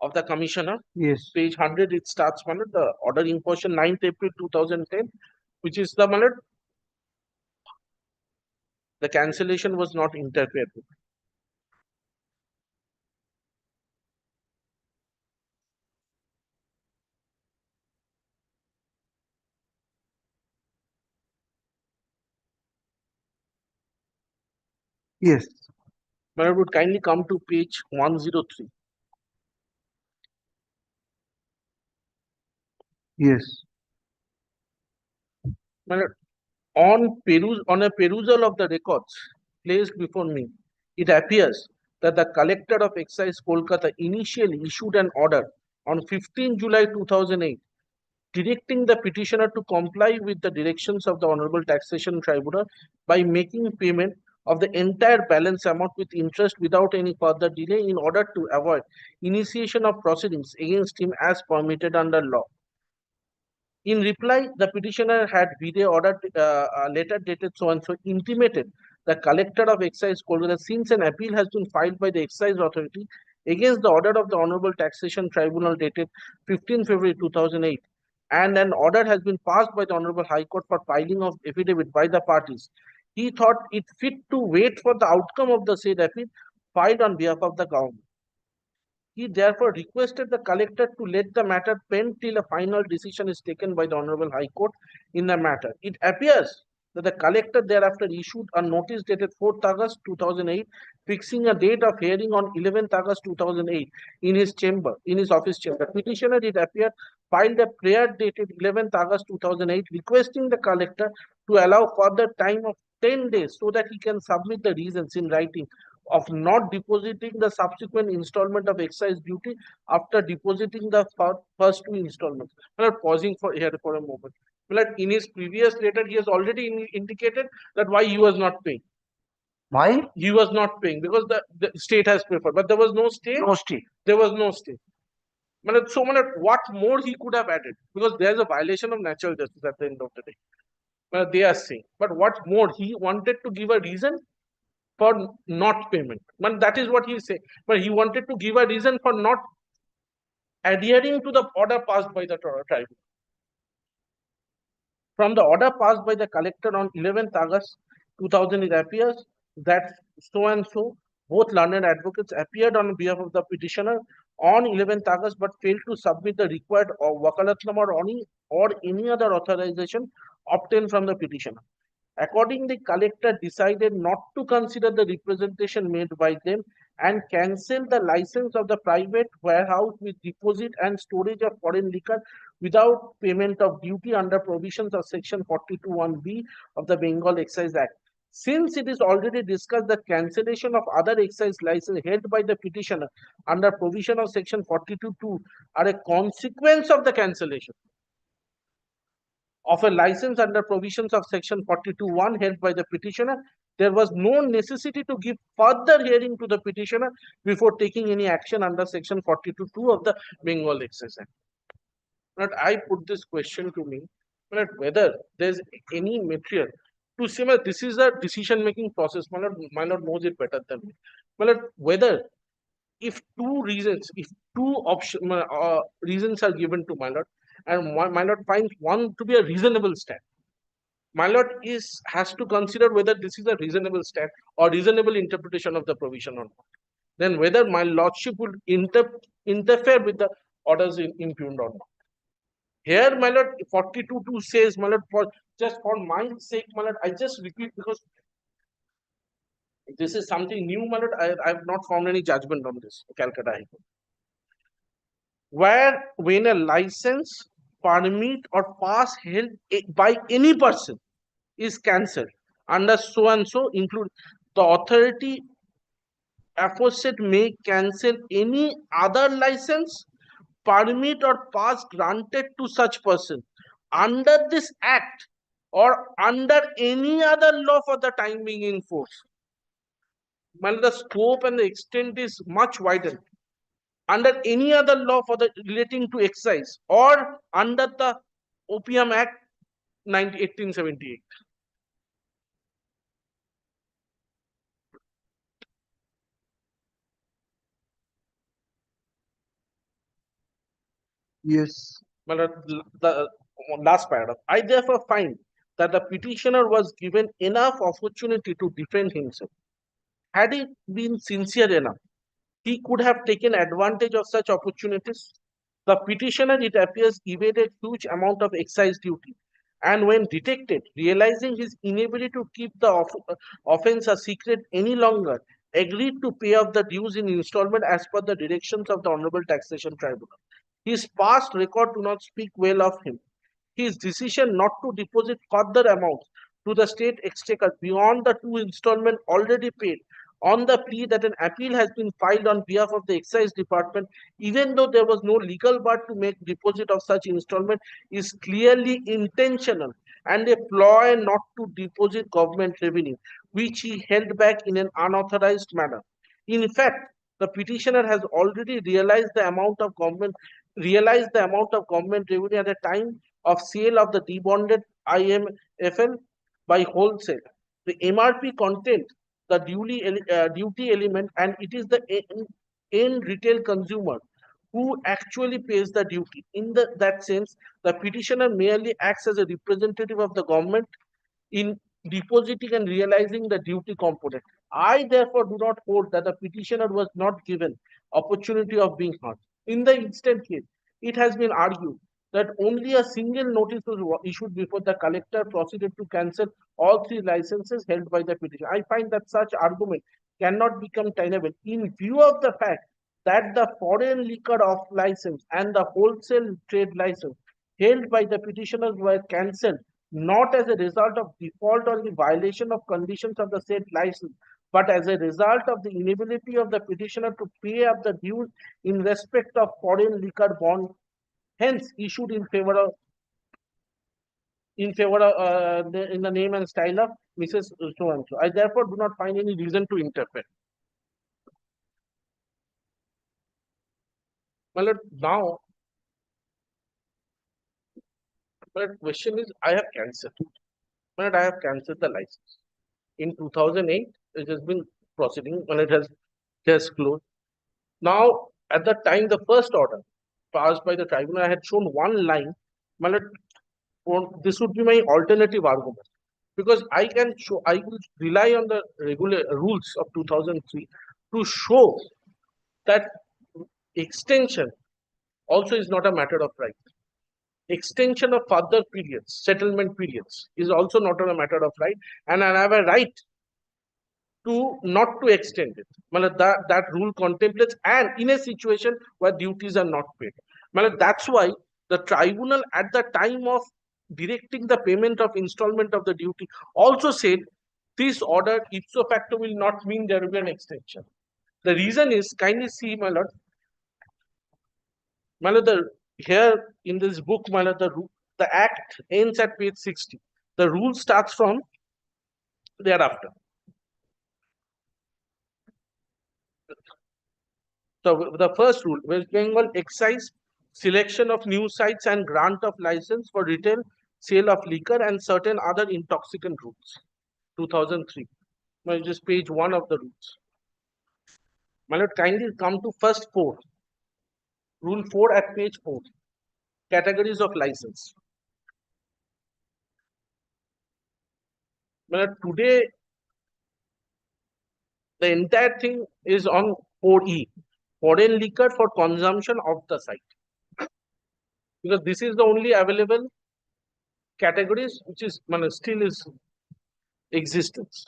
of the commissioner, Yes. page 100, it starts, my lord, the order in question 9th April 2010, which is the, my lord, the cancellation was not interfered with. Yes. My lord would kindly come to page 103. Yes. My lord, on a perusal of the records placed before me, it appears that the collector of excise Kolkata initially issued an order on 15 July 2008 directing the petitioner to comply with the directions of the Honorable Taxation Tribunal by making payment of the entire balance amount with interest without any further delay in order to avoid initiation of proceedings against him as permitted under law. In reply, the petitioner had video ordered a letter dated so and so intimated the collector of excise Kolkata, since an appeal has been filed by the excise authority against the order of the Honorable Taxation Tribunal dated 15 February 2008, and an order has been passed by the Honorable High Court for filing of affidavit by the parties. He thought it fit to wait for the outcome of the said appeal filed on behalf of the government. He therefore requested the collector to let the matter pend till a final decision is taken by the Honorable High Court in the matter. It appears that the collector thereafter issued a notice dated 4th August 2008, fixing a date of hearing on 11th August 2008 in his office chamber. Petitioner, it appeared, filed a prayer dated 11th August 2008, requesting the collector to allow further time of 10 days so that he can submit the reasons in writing of not depositing the subsequent installment of excise duty after depositing the first two installments. We are pausing for here for a moment. In his previous letter, he has already indicated that why he was not paying. Why? He was not paying because the state has preferred, but there was no stay. No stay. There was no stay. So what more he could have added, because there is a violation of natural justice at the end of the day. They are saying, but what more he wanted to give a reason for not payment. That is what he said. But he wanted to give a reason for not adhering to the order passed by the tribunal. From the order passed by the collector on 11th August 2000, it appears that so and so, both learned advocates appeared on behalf of the petitioner on 11th August but failed to submit the required wakalatnama or any other authorization obtained from the petitioner. Accordingly, collector decided not to consider the representation made by them and cancel the license of the private warehouse with deposit and storage of foreign liquor without payment of duty under provisions of section 42(1)(b) of the Bengal Excise Act. Since it is already discussed that cancellation of other excise license held by the petitioner under provision of section 42(2) are a consequence of the cancellation of a license under provisions of section 42(1) held by the petitioner, there was no necessity to give further hearing to the petitioner before taking any action under section 42(2) of the Bengal Excise Act. But I put this question to me, that whether there's any material to say that this is a decision-making process. My lord knows it better than me. But whether if two reasons, if two reasons are given to my lord, and my lord finds one to be a reasonable stand, my lord has to consider whether this is a reasonable stand or reasonable interpretation of the provision or not. Then whether my lordship will interfere with the orders impugned or not. Here, my lord, 42(2) says, my lord, just for my sake, my lord, I just repeat because this is something new, my lord. I have not found any judgment on this, Calcutta High Court. Where when a license, permit or pass held by any person is cancelled under so and so, include the authority aforesaid may cancel any other license, permit or pass granted to such person under this act or under any other law for the time being in force. Well, the scope and the extent is much wider. Under any other law for the relating to excise or under the Opium Act 1878. Yes. Well, the last paragraph. I therefore find that the petitioner was given enough opportunity to defend himself. Had he been sincere enough, he could have taken advantage of such opportunities. The petitioner, it appears, evaded huge amount of excise duty, and when detected, realizing his inability to keep the offence a secret any longer, agreed to pay off the dues in installment as per the directions of the Honorable Taxation Tribunal. His past record do not speak well of him. His decision not to deposit further amounts to the state exchequer beyond the 2 installments already paid on the plea that an appeal has been filed on behalf of the excise department, even though there was no legal bar to make deposit of such installment, is clearly intentional and a ploy not to deposit government revenue, which he held back in an unauthorized manner. In fact, the petitioner has already realized the amount of government revenue at the time of sale of the debonded IMFL by wholesale. The MRP content the duty element, and it is the end retail consumer who actually pays the duty. In that sense, the petitioner merely acts as a representative of the government in depositing and realizing the duty component. I therefore do not hold that the petitioner was not given opportunity of being heard. In the instant case, it has been argued that only a single notice was issued before the collector proceeded to cancel all 3 licenses held by the petitioner. I find that such argument cannot become tenable in view of the fact that the foreign liquor off license and the wholesale trade license held by the petitioners were cancelled not as a result of default or the violation of conditions of the said license, but as a result of the inability of the petitioner to pay up the dues in respect of foreign liquor bond, hence issued in the name and style of Mrs. So and so. I therefore do not find any reason to interfere. Well, now, but question is, I have cancelled. But I have cancelled the license. In 2008, it has been proceeding when it has closed. Now, at the time, the first order passed by the tribunal, I had shown one line. This would be my alternative argument, because I will rely on the regular rules of 2003 to show that extension also is not a matter of right. extension of further periods, settlement periods, is also not a matter of right, and I have a right to not to extend it. Matlab that rule contemplates, and in a situation where duties are not paid. Matlab that's why the tribunal at the time of directing the payment of installment of the duty also said this order ipso facto will not mean there will be an extension. The reason is, kindly see, my lord, here in this book, my lord, the act ends at page 60. The rule starts from thereafter. So the first rule, West Bengal excise selection of new sites and grant of license for retail sale of liquor and certain other intoxicant rules, 2003. Now, just page 1 of the rules. My lord, kindly come to first 4. Rule 4 at page 4. Categories of license. My lord, today the entire thing is on 4E, foreign liquor for consumption of the site. Because this is the only available categories which is still is existence.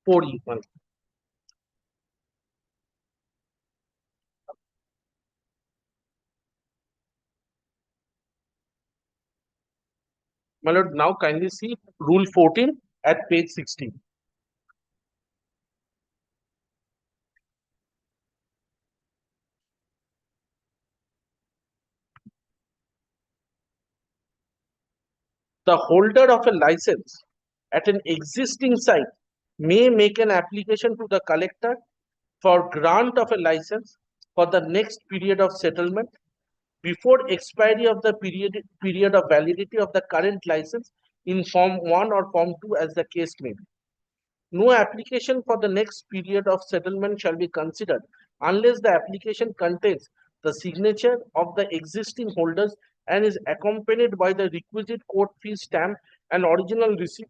4E. My lord, now kindly see rule 14 at page 16. The holder of a license at an existing site may make an application to the collector for grant of a license for the next period of settlement before expiry of the period of validity of the current license in Form 1 or Form 2 as the case may be. No application for the next period of settlement shall be considered unless the application contains the signature of the existing holders and is accompanied by the requisite court fee stamp and original receipt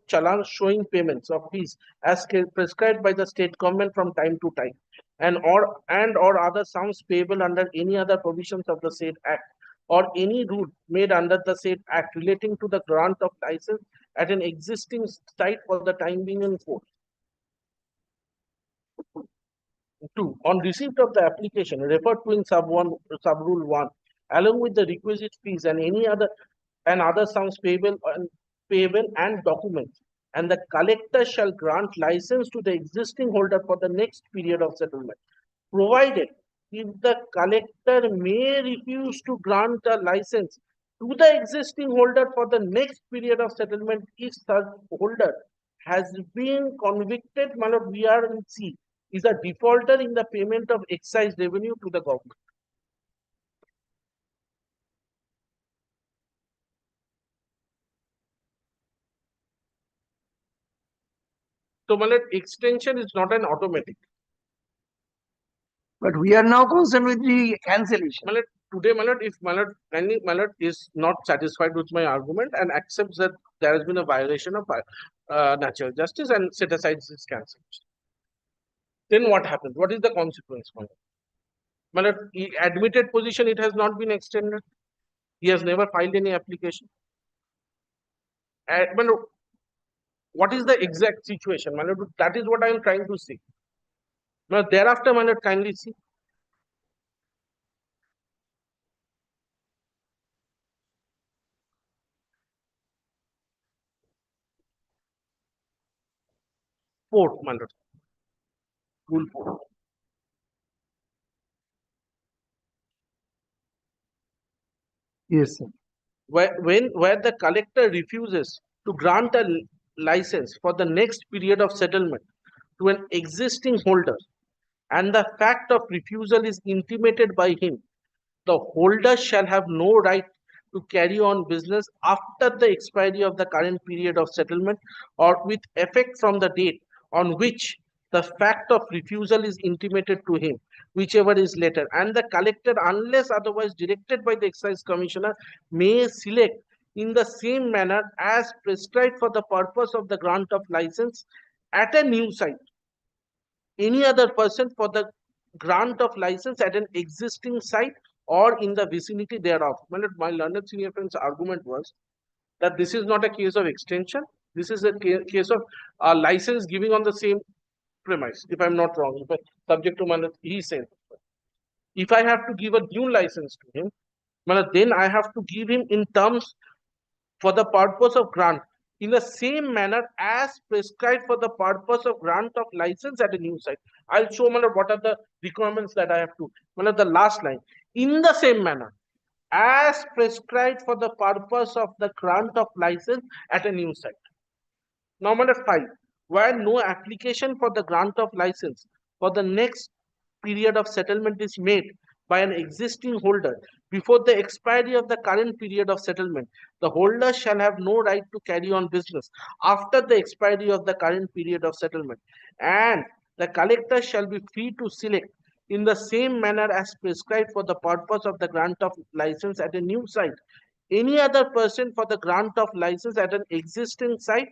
challan showing payments of fees as prescribed by the state government from time to time, and or other sums payable under any other provisions of the said act or any rule made under the said act relating to the grant of license at an existing site for the time being in force. 2. On receipt of the application referred to in sub-rule 1, along with the requisite fees and other sums payable and documents, and the collector shall grant license to the existing holder for the next period of settlement, provided if the collector may refuse to grant a license to the existing holder for the next period of settlement if such holder has been convicted, we are in C, is a defaulter in the payment of excise revenue to the government. So, extension is not an automatic. But we are now concerned with the cancellation. Today, if any is not satisfied with my argument and accepts that there has been a violation of natural justice and set aside this cancellation, then what happens? What is the consequence? He admitted position, it has not been extended. He has never filed any application. What is the exact situation? That is what I am trying to say. Now, thereafter, kindly see. Fourth, rule 4. Yes, sir. Where the collector refuses to grant a license for the next period of settlement to an existing holder, and the fact of refusal is intimated by him, the holder shall have no right to carry on business after the expiry of the current period of settlement or with effect from the date on which the fact of refusal is intimated to him, whichever is later, and the collector, unless otherwise directed by the excise commissioner, may select in the same manner as prescribed for the purpose of the grant of license at a new site any other person for the grant of license at an existing site or in the vicinity thereof. My learned senior friend's argument was that this is not a case of extension. This is a case of license giving on the same premise. If I'm not wrong, if subject to he said, if I have to give a new license to him, then I have to give him in terms for the purpose of grant in the same manner as prescribed for the purpose of grant of license at a new site. I'll show what are the requirements that I have to. The last line, in the same manner as prescribed for the purpose of the grant of license at a new site. Now, 5, where no application for the grant of license for the next period of settlement is made by an existing holder before the expiry of the current period of settlement, the holder shall have no right to carry on business after the expiry of the current period of settlement, and the collector shall be free to select in the same manner as prescribed for the purpose of the grant of license at a new site any other person for the grant of license at an existing site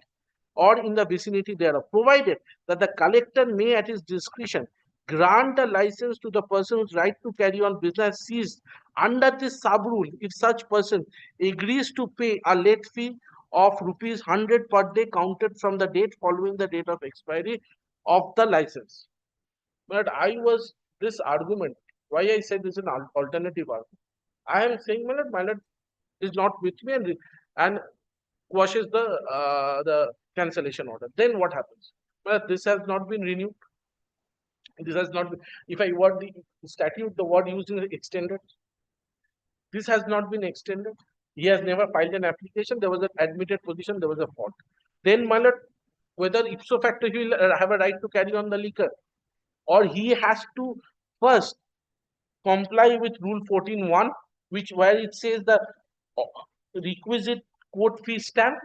or in the vicinity thereof, provided that the collector may at his discretion grant a license to the person whose right to carry on business ceased under this sub-rule if such person agrees to pay a late fee of ₹100 per day counted from the date following the date of expiry of the license. But this argument, why I said this is an alternative argument. I am saying, my lord is not with me and quashes the cancellation order. Then what happens? Well, this has not been renewed. This has not been, if I word the statute, the word used is extended. This has not been extended. He has never filed an application. There was an admitted position. There was a fault. Then, my lord, whether ipso facto he will have a right to carry on the liquor, or he has to first comply with Rule 14(1), which where it says the requisite court fee stamp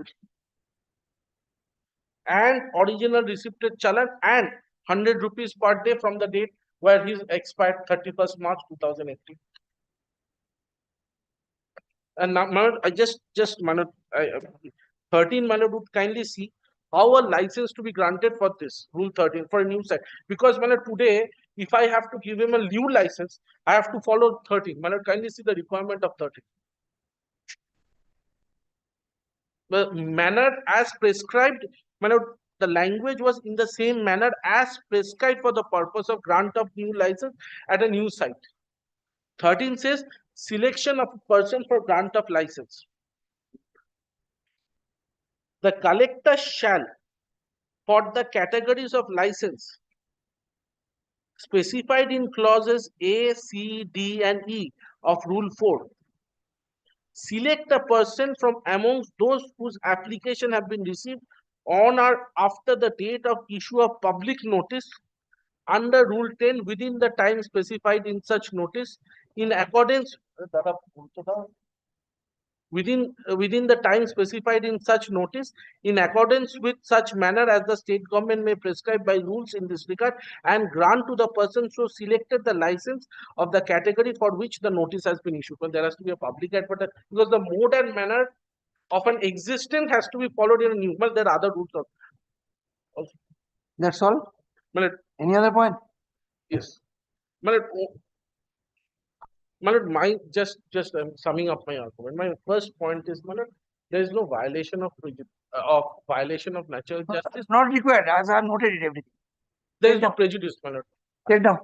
and original receipt challan and 100 rupees per day from the date where he expired 31st March 2018. And now, I just 13 would kindly see how a license to be granted for this Rule 13 for a new site. Because today, if I have to give him a new license, I have to follow 13. Kindly see the requirement of 13. The manner as prescribed, the language was in the same manner as prescribed for the purpose of grant of new license at a new site. 13 says selection of a person for grant of license. The collector shall, for the categories of license specified in clauses A, C, D, and E of Rule 4, select a person from amongst those whose application have been received on or after the date of issue of public notice under Rule 10 within the time specified in such notice in accordance within the time specified in such notice in accordance with such manner as the state government may prescribe by rules in this regard, and grant to the person so selected the license of the category for which the notice has been issued. But there has to be a public advertisement, because the mode and manner of an existing has to be followed in a new. But there are other rules also. That's all. Any other point? Yes. Just I'm summing up my argument. My first point is, there is no violation of natural justice. It's not required, as I have noted it everything. There is no prejudice, Take down.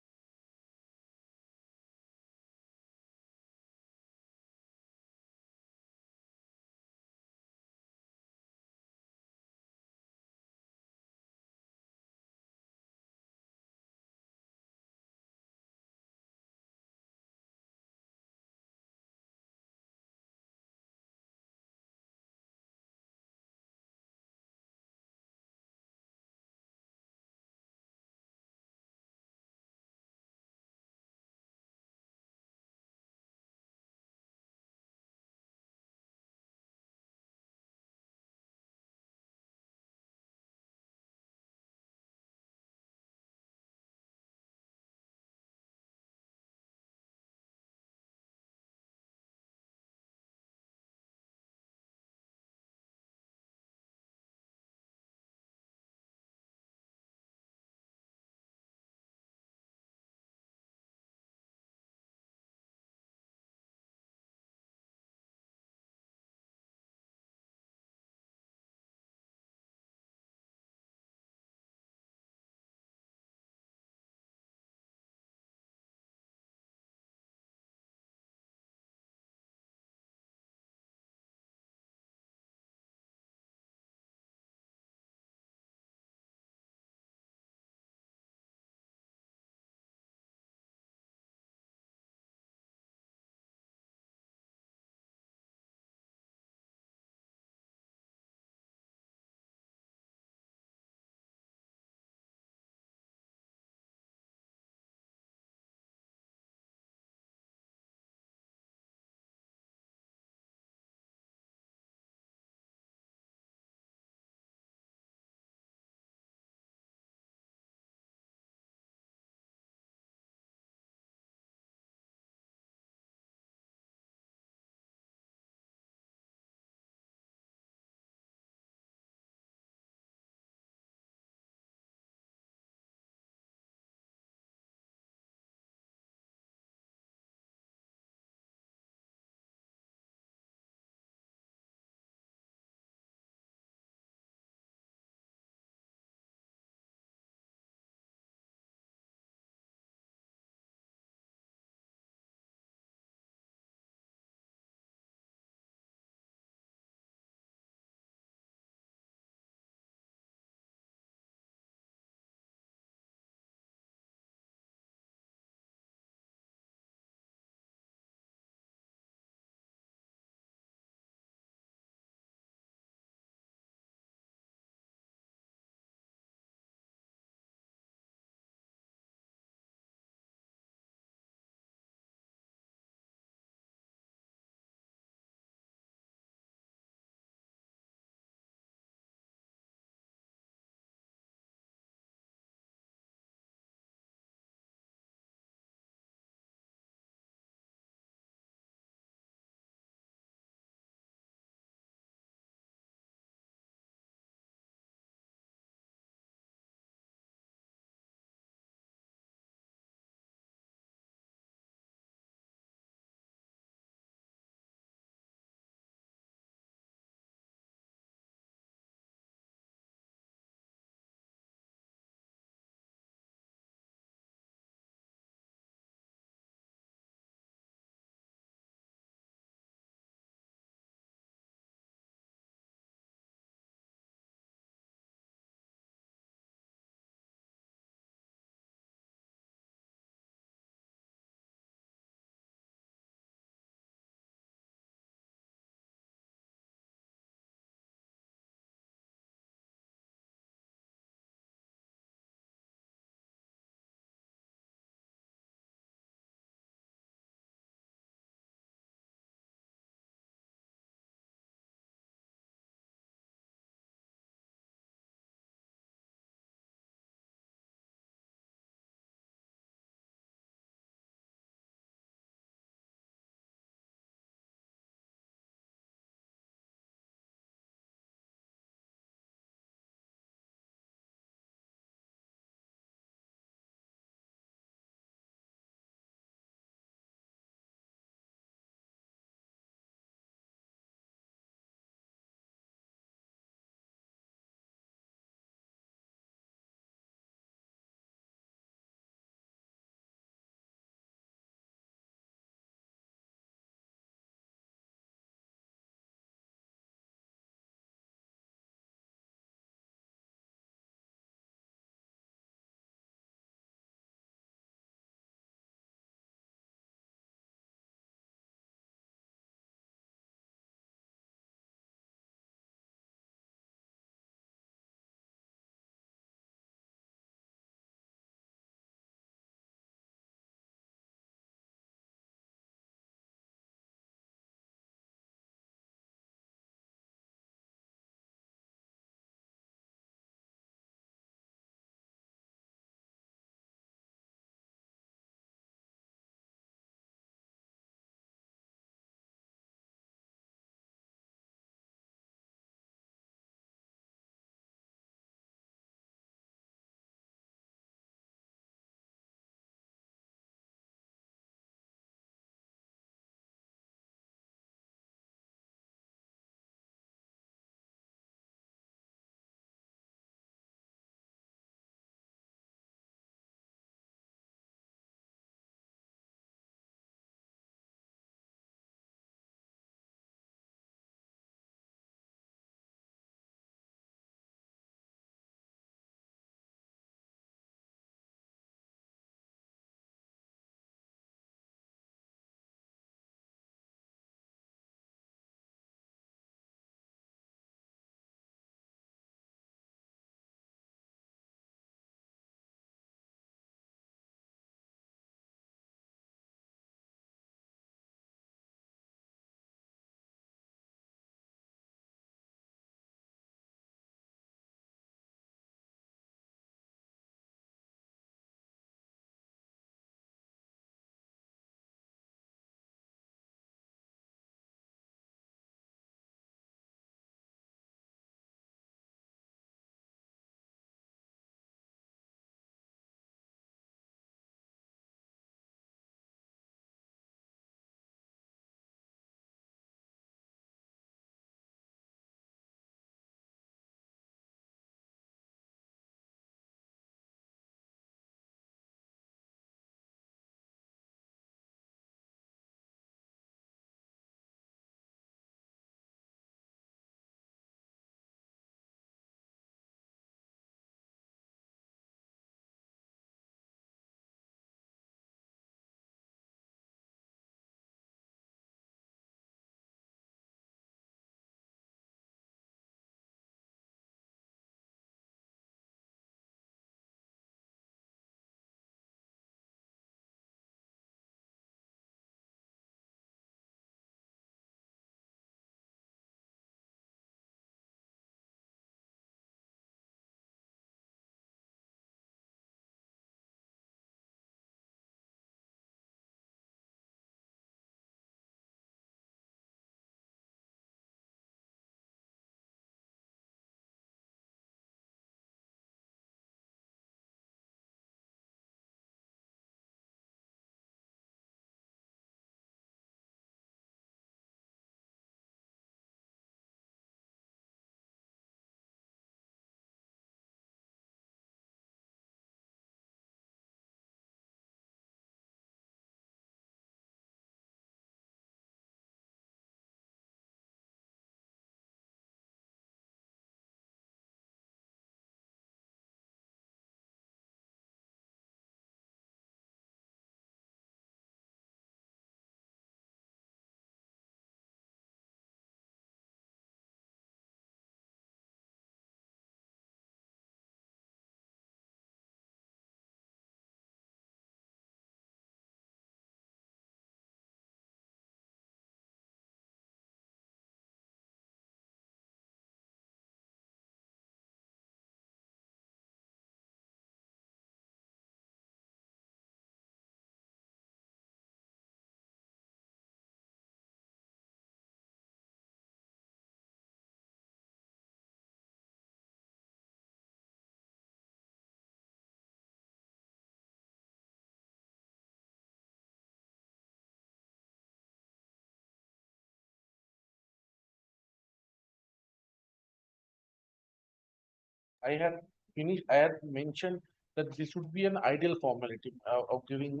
I had finished, I had mentioned that this would be an ideal formality of giving,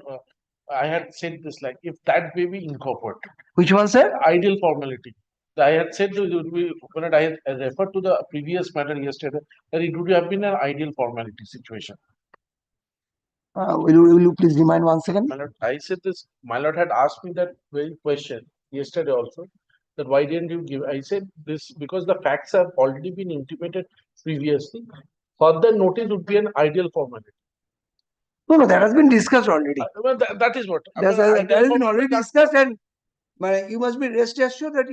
I had said this like, if that may be incorporated, Which one, sir? ideal formality. I had said that it would be, when I referred to the previous matter yesterday, that it would have been an ideal formality situation. Will you please remind once again? My lord, I said this, my lord had asked me that very question yesterday also, that why didn't you give? I said this because the facts have already been intimated previously. Further notice would be an ideal formality. No, that has been discussed already. Well, that is what. That Ideal has been formality, already that- discussed, and you must be rest assured that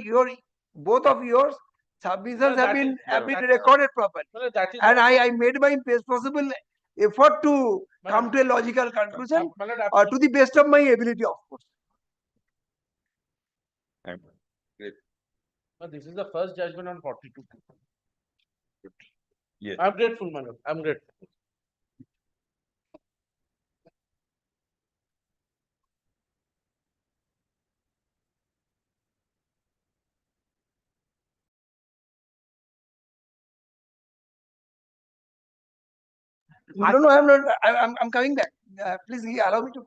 both of your submissions Well, have that been is- well, that- recorded properly. well, that is And what- I made my best possible effort to My come lord, to a logical conclusion my lord, to the best of my ability, of course. no, this is the first judgment on 42. Yes. I'm grateful, my lord. I'm grateful. No, I'm not. I'm coming back. Please allow me to.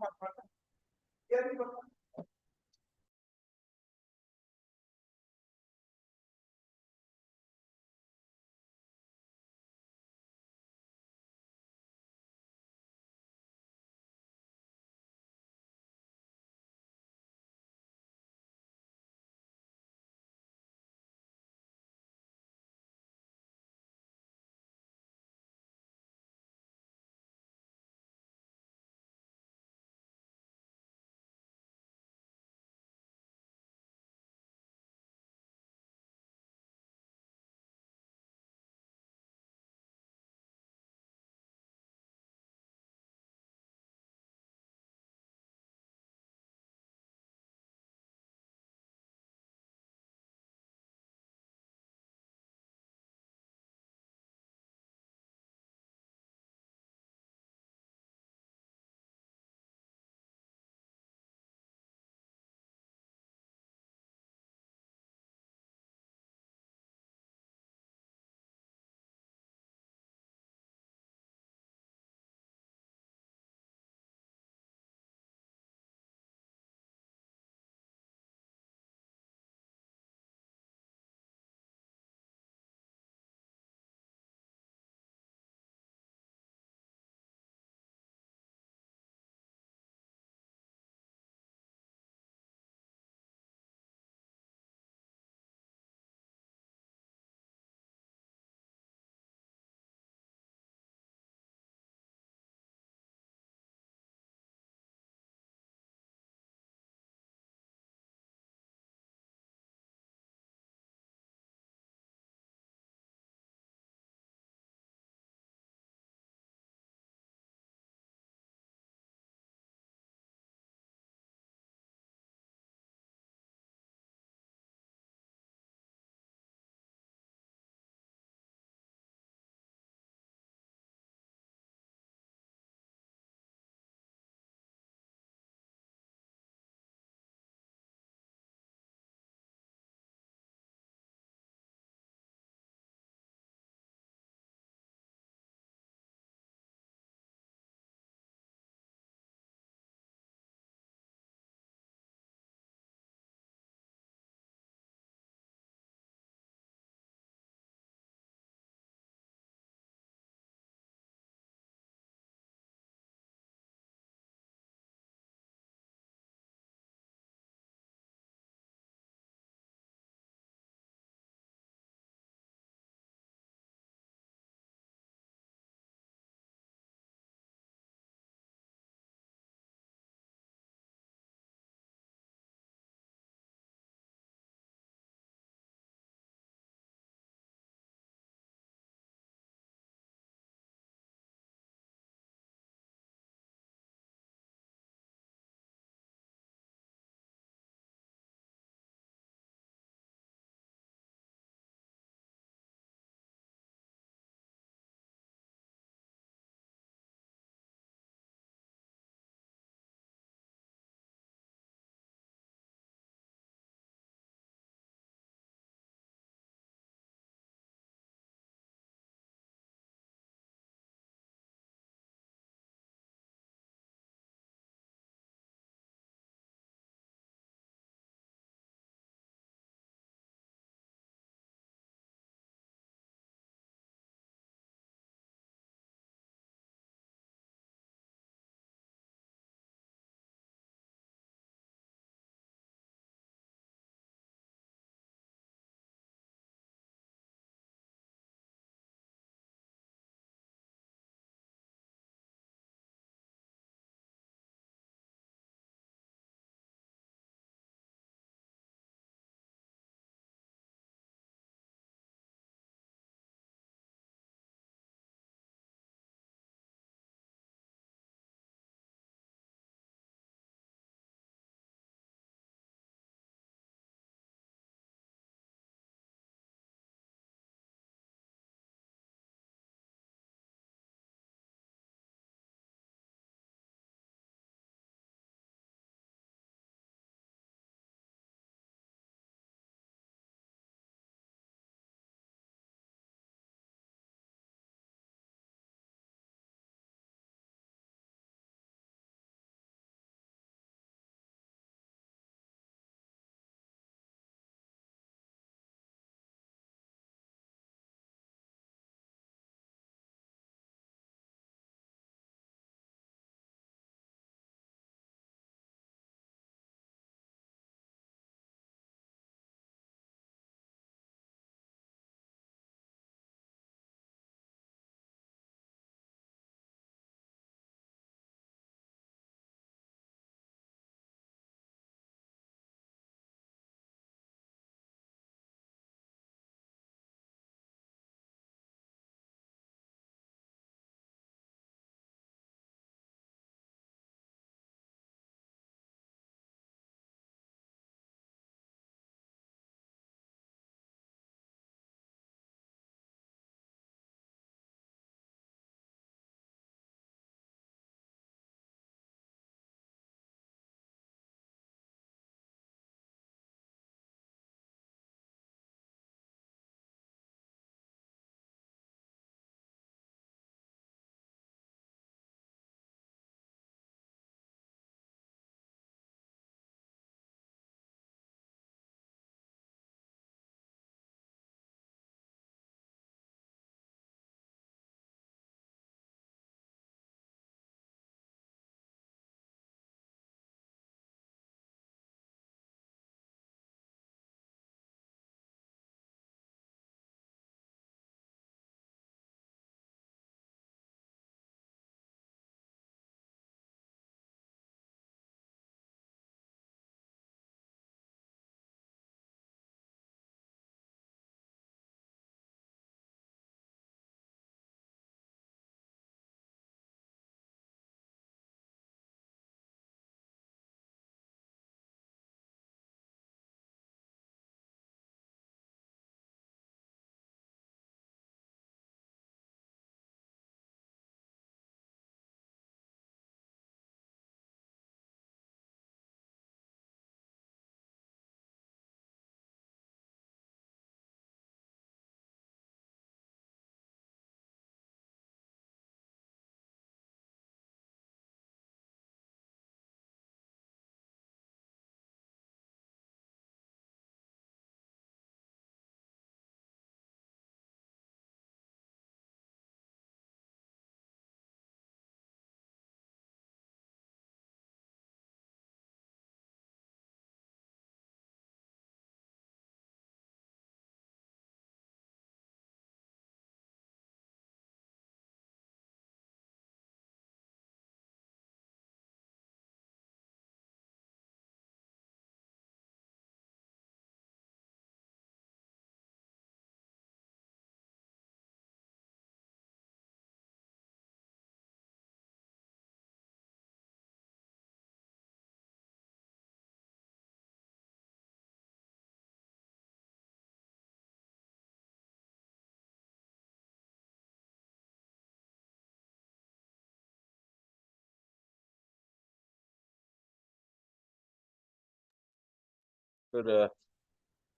But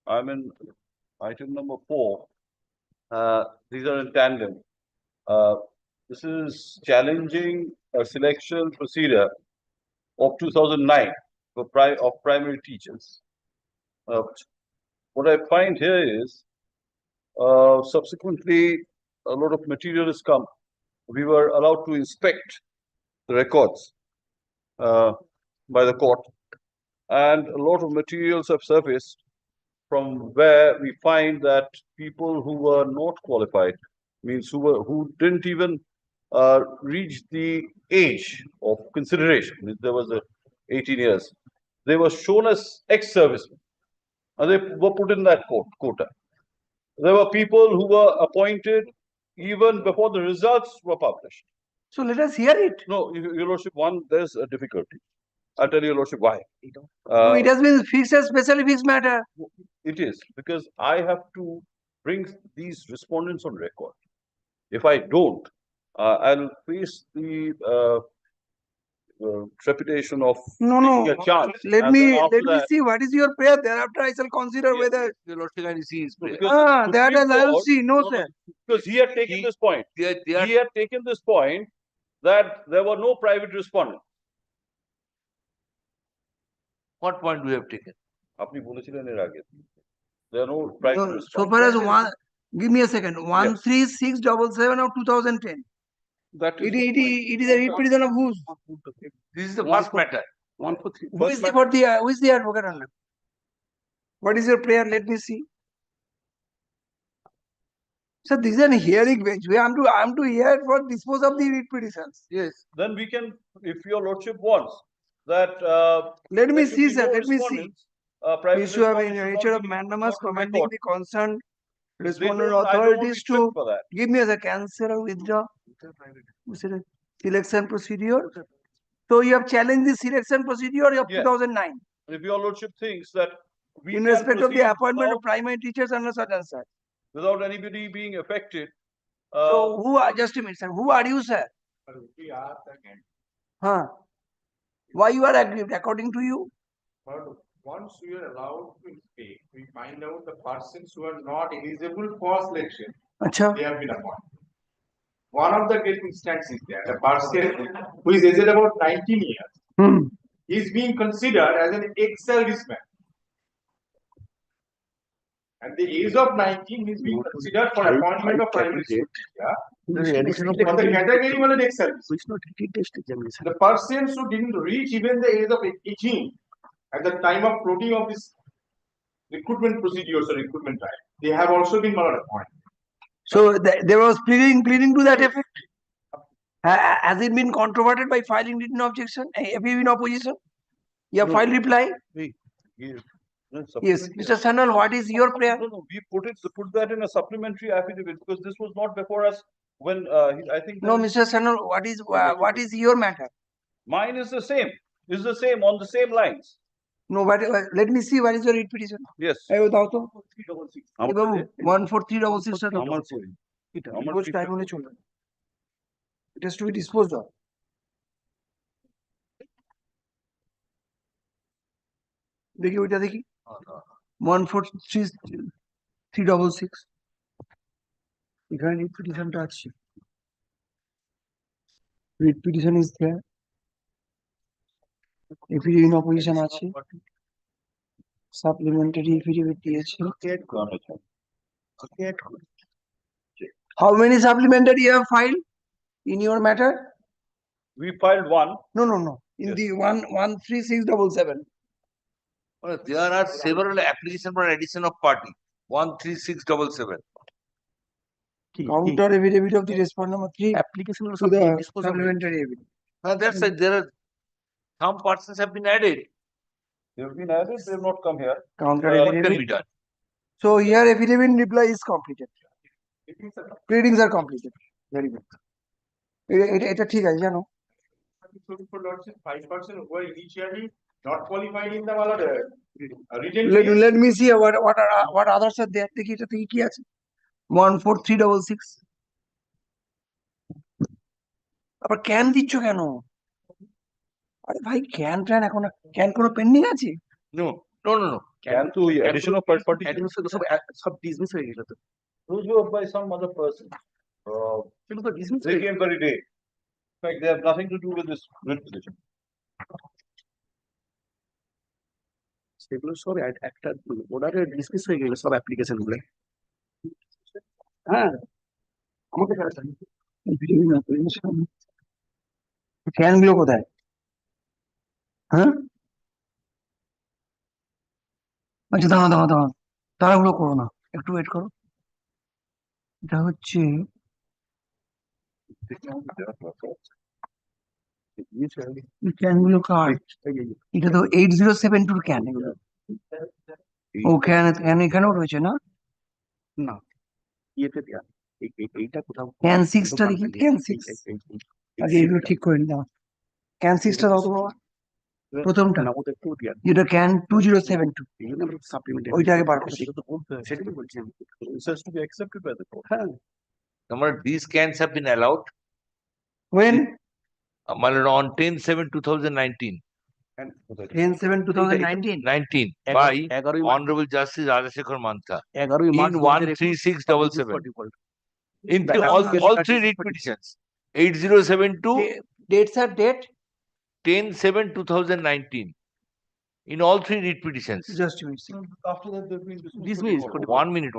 I'm in item number 4. These are in tandem. This is challenging a selection procedure of 2009 of primary teachers. What I find here is subsequently a lot of material has come. We were allowed to inspect the records by the court, and a lot of materials have surfaced from where we find that people who were not qualified, means who didn't even reach the age of consideration. There was a 18 years. They were shown as ex-servicemen, and they were put in that quota. There were people who were appointed even before the results were published. So let us hear it. No, Your Lordship, there's a difficulty. I'll tell Your Lordship why. No, it has been fixed as specially fixed matter. It is because I have to bring these respondents on record. If I don't, I'll face the trepidation of No, taking a chance. Let And me then after that, see what is your prayer. Thereafter, I shall consider whether. Your Lordship, can you see his prayer? because That Supreme I will Court- see. No, sir. because he had taken this point. They are He had taken this point that there were no private respondents. what point we have taken? আপনি বলেছিলেন এর আগে। There are no private So respondents. far as one, give me a second. 13677 of 2010. That is It is a reprison of whose? This is the first matter. 143. Who is the for the who is the advocate on that? What is your prayer? Let me see. So this is a hearing bench. I am to hear for dispose of the writ petitions. Yes. then we can, if Your Lordship wants, that Let me there should see, be sir. no Let me see. respondents, private Issue of respondents in should nature not of be mandamus brought to commanding record. the concerned They respondent don't- I don't authorities to respect for that. give me as a cancel or withdraw. Is it a selection procedure? So you have challenged the selection procedure of Yes. 2009 If Your Lordship thinks that we in can respect of the proceed appointment of without- primary teachers under such and such. without anybody being affected, So who are, just a minute, sir. Who are you, sir? Huh? Why you are aggrieved according to you? But once we are allowed to speak, we find out the persons who are not eligible for selection, Acha. they have been appointed. One of the great instances is there, the person who is aged about 19 years, is being considered as an ex-serviceman. At the age of 19, he is being considered for appointment of primary school teacher. For the category of an ex-service. The persons who didn't reach even the age of 18 at the time of floating of this recruitment procedures or recruitment trial, they have also been not appointed. So there was pleading to that effect. Has it been controverted by filing written objection? Have you been opposition? You have No. filed reply? Yes, Yes. Mr. Sanal, what is your prayer? No, we put that in a supplementary affidavit because this was not before us when I think. No, Mr. Sanal, what is your matter? Mine is the same. Is the same on the same lines. No, but let me see what is your writ petition. Yes. এই দাও তো। আমার এই বাবু, কাছে- 14366 টা দাও। আমার কই? এটা আমার dispose time হলে চলবে। It has to be disposed of. দেখি ওইটা দেখি 14366 এখানে রিট পিটিশনটা আছে writ petition is there affidavit in opposition আছে সাপ্লিমেন্টারি এফিডেভিট দিয়েছে how many supplementary you have filed in your matter? We filed one. No in Yes. the 13677. Well, there are several applications for addition of party. 13677. Counter affidavit of the respondent number 3 Application to the supplementary evidence. That's it. There are some persons have been added. They have been added. They have not come here. Counter What can affidavit. be done? So here affidavit reply is completed. Pleadings are completed. Very good. এটা ঠিক আছে জানো 5% who were initially not qualified in the written. let me see what others are there দেখি এটা থেকে কি আছে 14366 আবার ক্যান দিচ্ছ কেন আরে ভাই ক্যান ট্যান এখন ক্যান কোনো পেন্ডিং আছে No. Can to addition of third party. সব ডিসমিস হয়ে গেল তো Those were by some other person. সেগুলো তো dismiss They came very day. In fact, they have nothing to do with this writ petition. সেগুলো সব একটা অর্ডারে ডিসমিস হয়ে গেল সব অ্যাপ্লিকেশন গুলো হ্যাঁ আমাকে ফ্যান গুলো কোথায় হ্যাঁ আচ্ছা দাঁড়াও তাড়াহুড়ো করো না একটু ওয়েট করো এটা হচ্ছে ক্যান গুলো কার এটা তো 8072 ক্যান এগুলো ও ক্যান এখানেও রয়েছে না না ইয়েতে দেয়া এইটা কোথাও ক্যান 6টা দেখি ক্যান 6 আগে এগুলো ঠিক করে নিলাম ক্যান 6টা দাও তো বাবা প্রথমটা না ওটা একটু দেয়া যেটা ক্যান 2072 এই নাম্বার সাপ্লিমেন্ট ওইটা আগে বার করো সেটা তো বলতে হবে সেটা তো বলছি আমি This has to be accepted by the court. হ্যাঁ Number these cans have been allowed when on 10/7/2019. 10/7/2019 19 by 11 Honorable Justice Rajasekhar Mantha 11 in 13677. In all three writ petitions 8072, dates are date 10/7/2019. In all three writ petitions. just a minute After that, they've been dismissed for default. 1 minute.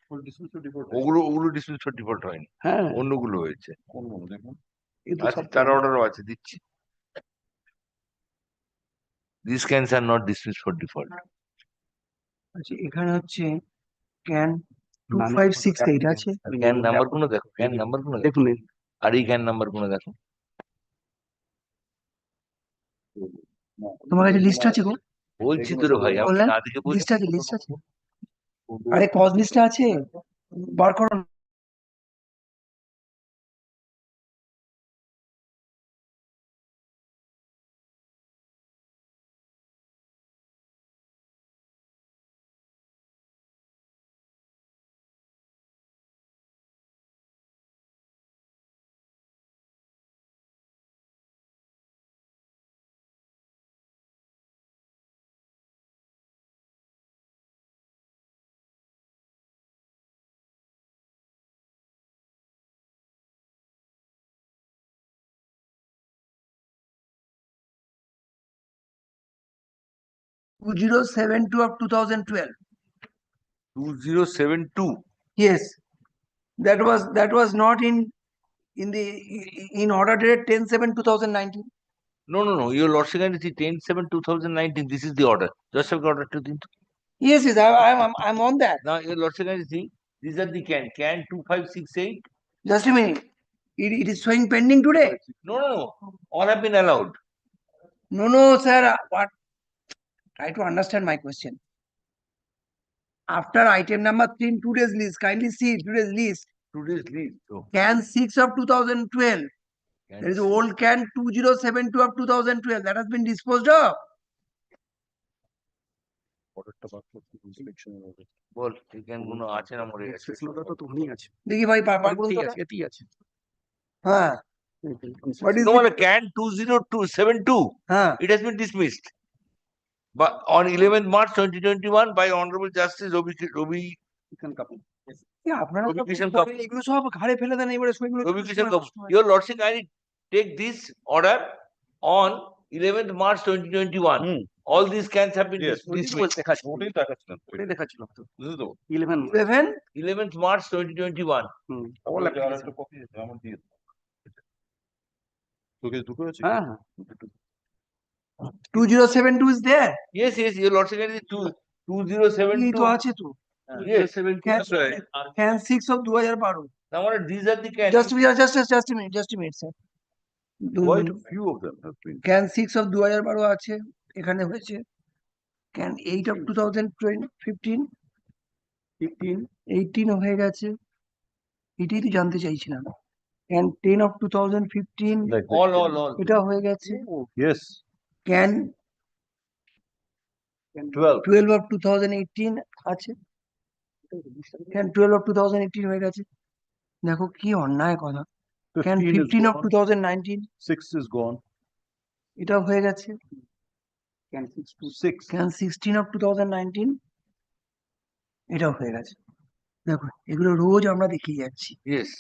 For dismiss for default. ওগুলো dismiss for default হয়নি, হ্যাঁ অন্যগুলো হয়েছে। কোন মনে দেখুন? এই তো আচ্ছা সব তার অর্ডারও আছে, দিচ্ছি। These cans are not dismissed for default. আচ্ছা এখানে হচ্ছে ক্যান 2568 আছে ক্যান নাম্বার গুলো দেখো, ক্যান নাম্বার গুলো দেখো, দেখুন আর এই ক্যান নাম্বার গুলো দেখো। তোমার কাছে লিস্ট আছে গো বলছি তো রে ভাই, আমি বললেন না দেখে বলছি। লিস্ট আছে আরে কজ লিস্টটা আছে বার করো না। Two 2072 of 2012 2072. yes that was not in order date 10/7/2019 No. Your lordship, 10/7/2019. This is the order. Just have order to the. yes I'm on that Now your lordship, these are the can 2568. just a minute it is showing pending today No. All have been allowed. no sir what try to understand my question after item number 3 in today's list kindly see today's list Today's leave. So can 6 of 2012 there is old can 2072 of 2012 that has been disposed of Order টা বার করতে inspection এর order. বল এই can গুলো আছে না মরে গেছে। তো তুমিই আছে দেখি ভাই পারপার করুন তো এটি আছে হ্যাঁ what is No, it? can 2072. হ্যাঁ It has been dismissed. But on 11th March 2021 by Honorable Justice Robi আপনারা Robi সব Kishan পরে এগুলো সব ঘাড়ে ফেলে দেন এবারে সেগুলো Kishan Kapoor. Your lordship, I take this order on 11th March 2021. All these cans have been Yes. dismissed. ওটাই দেখাচ্ছিল। ওটাই দেখাচ্ছিল তো বুঝলি তো? 11 11th March 2021. All application copy আছে, আমার দিয়ে দাও। তোকে দুটো আছে? হ্যাঁ 2072 is there Yes, your lordship, এই 2072. তো আছে তো Yes. That's right. Can 6 of 2012 Now these are the cans. just a minute sir Quite a few of them have been. can 6 of 2012 আছে এখানে হয়েছে can 8 of 2015 18 হয়ে গেছে এটাই তো জানতে চাইছিলাম can 10 of 2015 Like All. এটা হয়ে গেছে Yes, can 12. 12 of 2018 আছে can 12 of 2018 হয়ে গেছে দেখো কি অন্যায় কথা can 15 is 15 of gone. 2019 6 is gone. এটা হয়ে গেছে Can fix to 6. can 16 of 2019 এটাও হয়ে গেছে দেখো এগুলো রোজ আমরা দেখিয়ে যাচ্ছি Yes.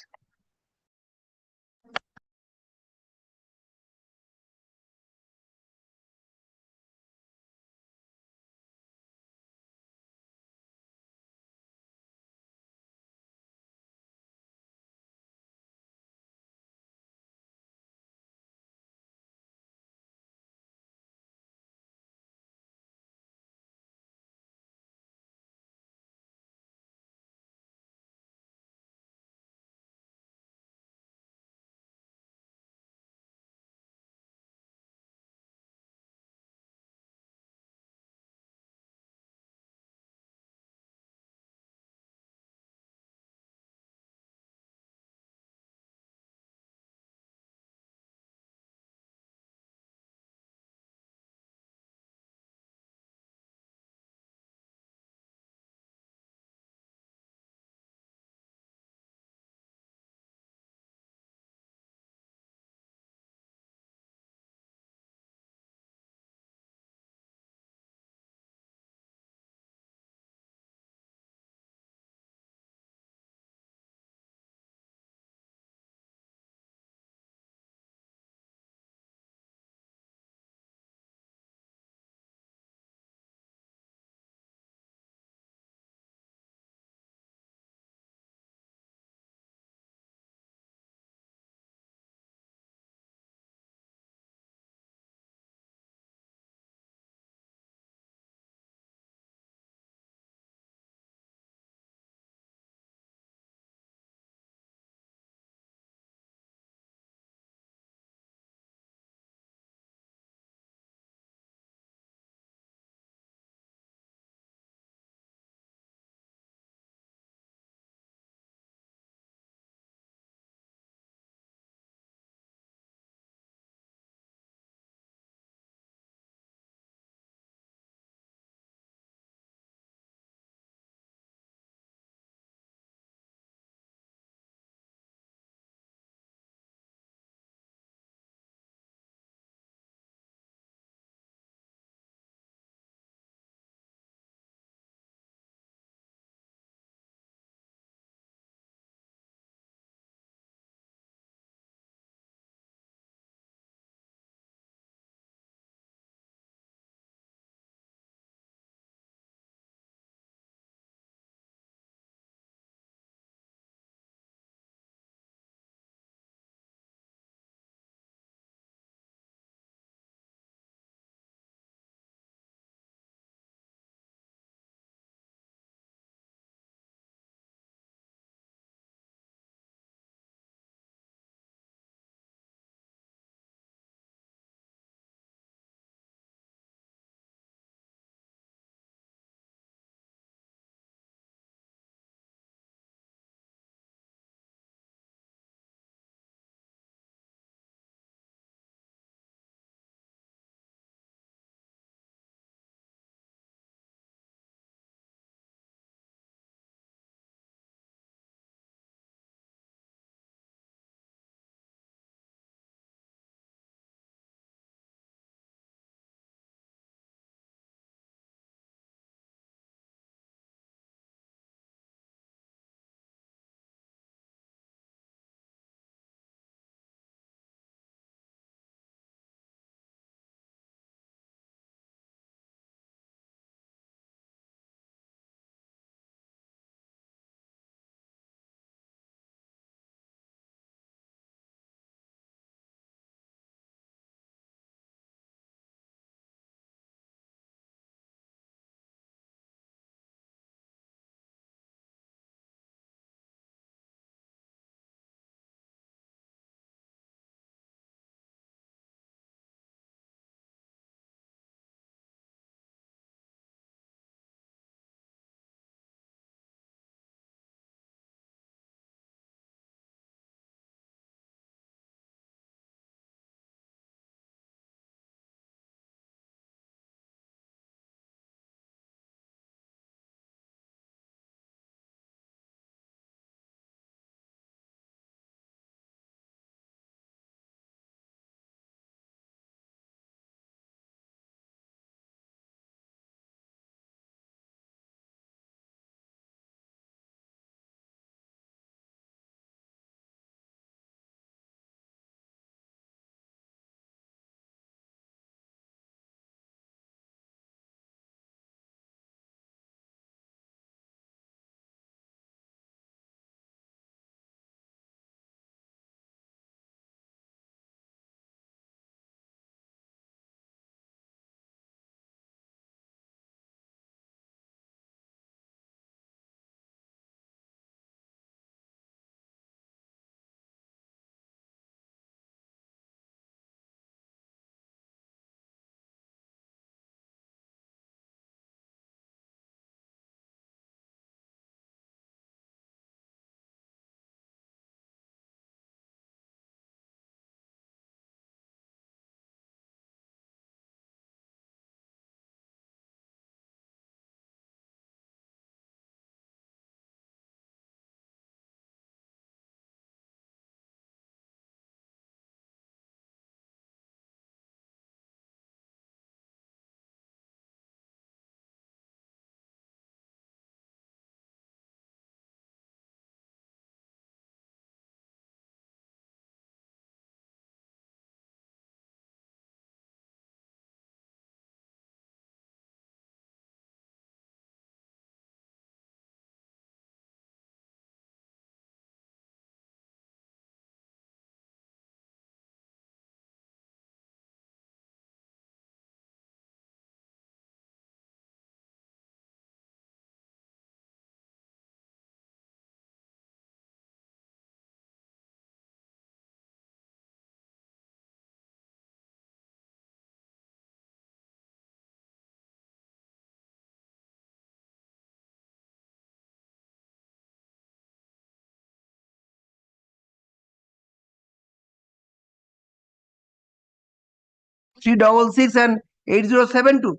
366 and 8072.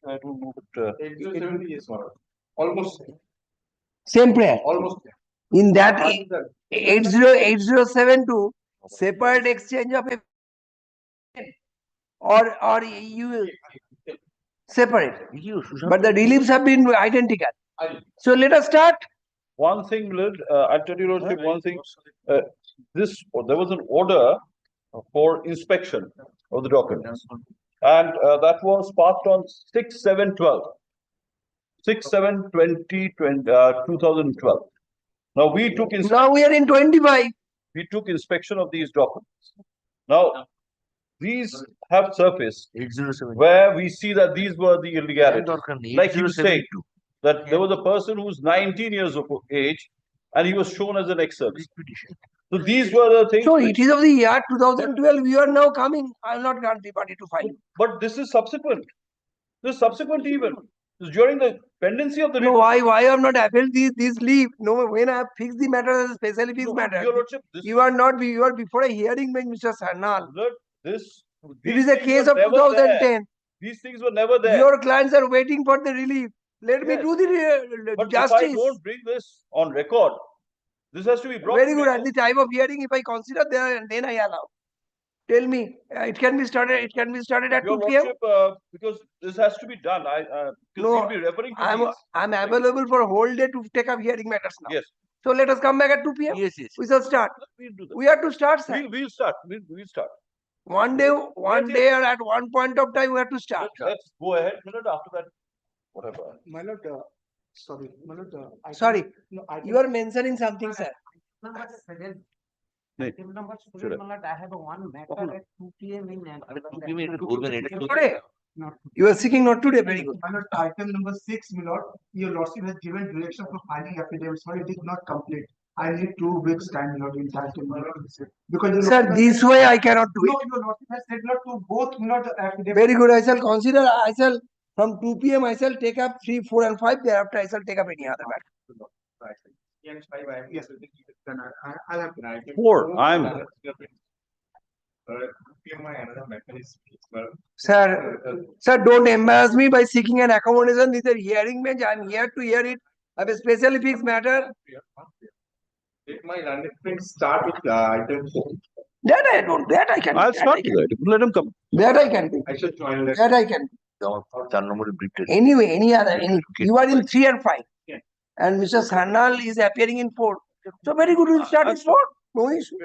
I don't know, but, 8070 is one. Almost, Same prayer. almost. In that 808072, separate exchange of a or you separate. But the reliefs have been identical. So let us start. one thing, I'll tell you, Lordship, one thing. There was an order for inspection of the documents. And that was passed on 6/7/12. 6/7/2012. Now we took Now we are in 25. inspection of these documents. Now these have surfaced where we see that these were the illegalities. Like you say, that there was a person who's 19 years of age and he was shown as an ex-service. So these were the things. So it is of the year 2012. We are now coming. I will not grant the party to file. But this is subsequent. This is subsequent even. This is during the pendency of the. No, why I have not appealed this leave? No, when I have fixed the matter as a specially fixed matter. Your Lordship, You are not. You are before a hearing by Mr. Sarnal. This. It is a case of 2010. These things were never there. Your clients are waiting for the relief. Let me Yes. do the But justice. if I don't bring this on record, this has to be brought. Very to good. At record. the time of hearing, if I consider there, then I allow. Tell me, it can be started. It can be started at Your 2 p.m. Lordship, because this has to be done. No, we'll be referring to these. I'm available for a whole day to take up hearing matters now. Yes. So let us come back at 2 p.m. Yes, yes. We shall start. We'll do that. We have to start, sir. We'll start. We'll start. One day or at one point of time, we have to start. Let's go ahead. After that, whatever. My lord, sorry, my lord, Sorry, no, I you are mentioning something, sir. Number 7. Nahi. Item number Should 7, my lord, I have a one matter at 2 p.m. in. Not You are seeking not today. Very good. My lord, item number 6, my lord, your lordship has given direction for filing affidavits, but it is not complete. I need 2 weeks time, my lord, in that time, my lord, because your Sir, lordship has this said- way I cannot do No, it. your lordship has said not to both, my lord, affidavits. Very good. I shall consider. I shall from 2 p.m. I shall take up 3, 4, and 5. Thereafter, I shall take up any other matter. Yes, then I'll have to. 4. I'm. Sir, don't embarrass me by seeking an accommodation. This is a hearing bench. I am here to hear it. I have a specially fixed matter. Let my learned friend start with item 4. That I don't. That I can. I'll that start I with can. it. Let him come. That I can do. I should join that. That I can. Anyway, any other. You are in 3 and 5. Yeah. And Mr. Sarnal is appearing in 4. So very good. We'll start with 4. No issue.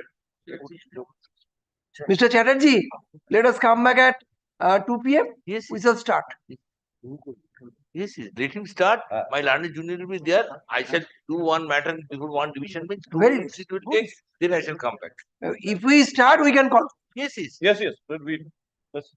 Mr. Chatterjee, let us come back at 2 p.m. Yes, We shall start. yes, yes. Let him start. My learned junior will be there. I shall do one matter before one division bench. Very If it will take, then I shall come back. If we start, we can call. Yes, yes. Yes. Let's.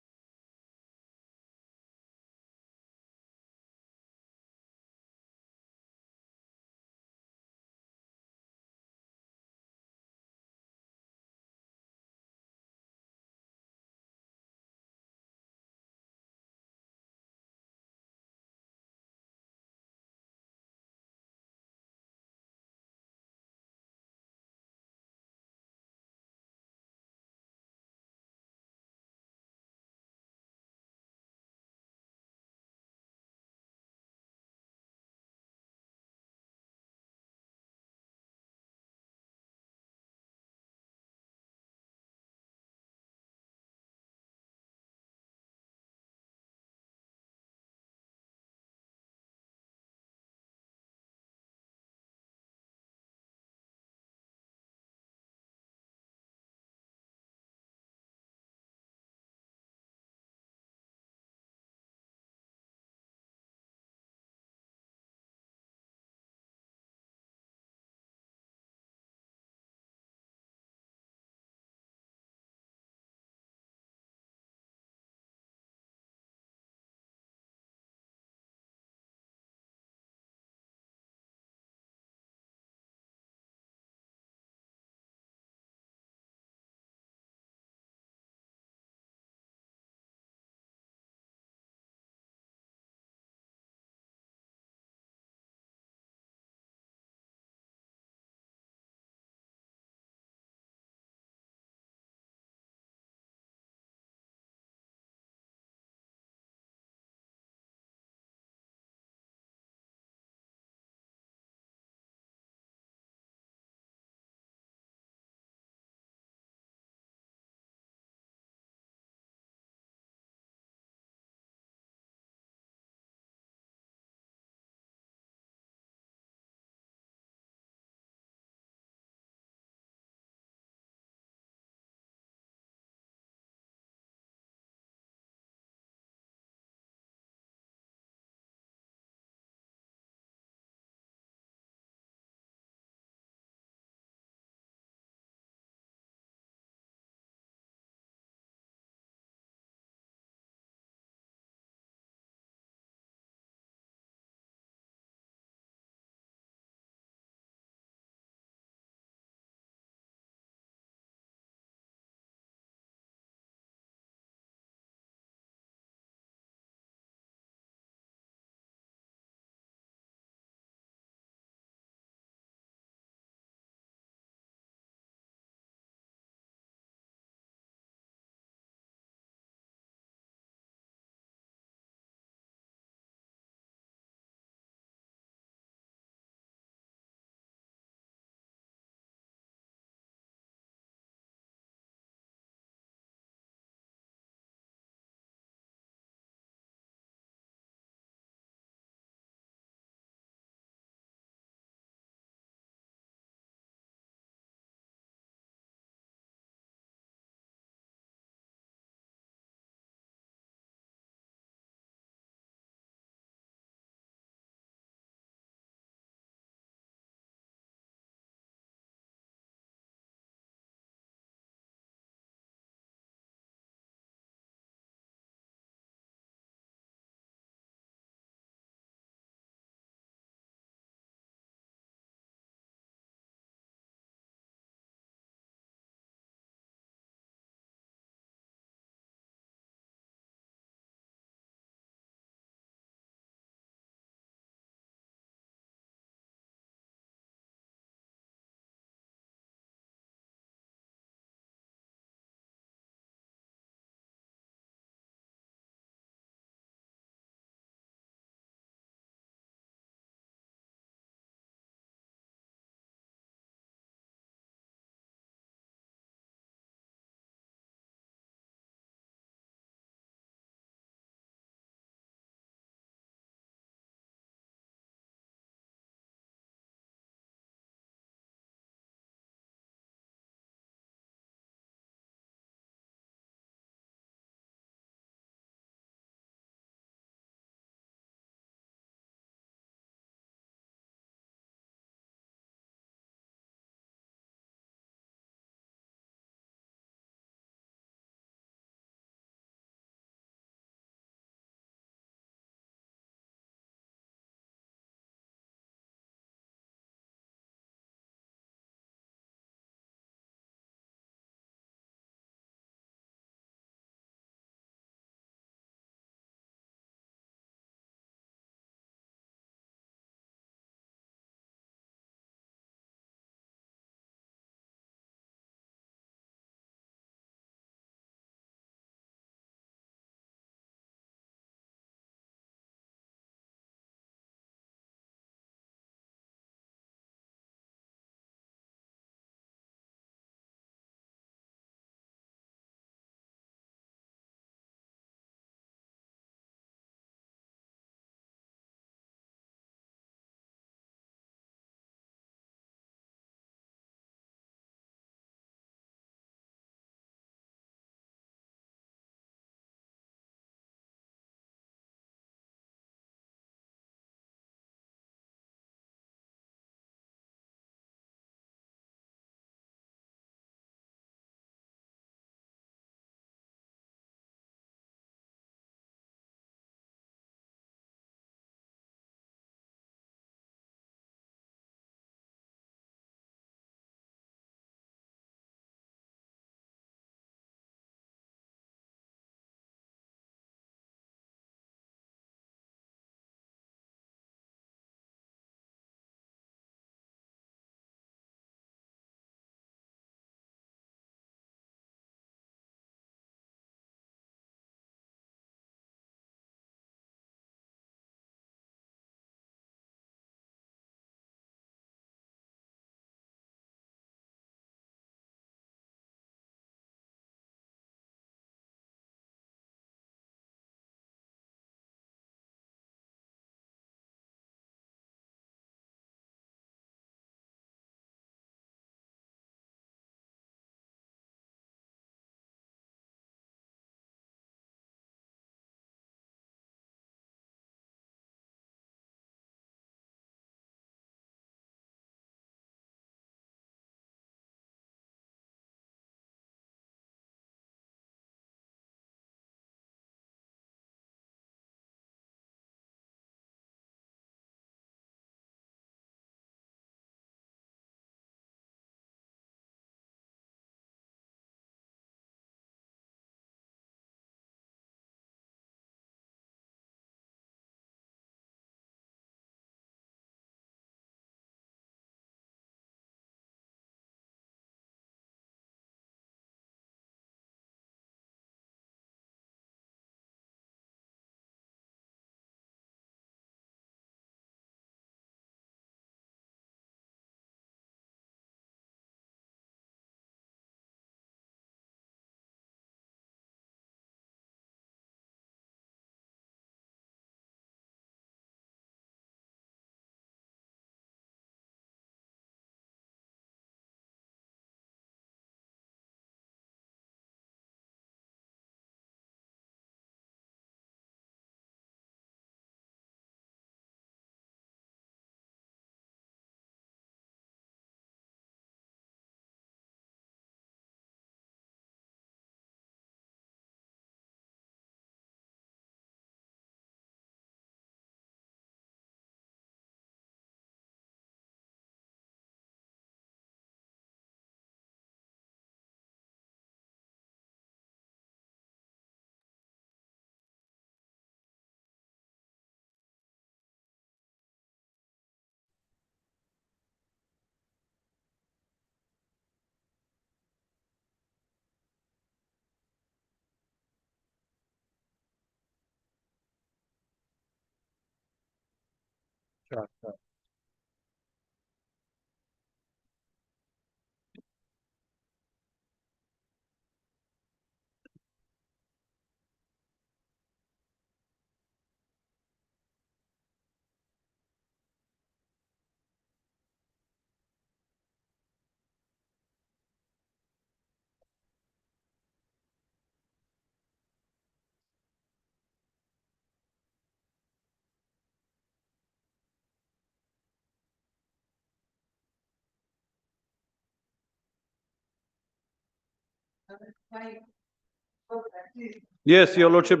Yes, your lordship.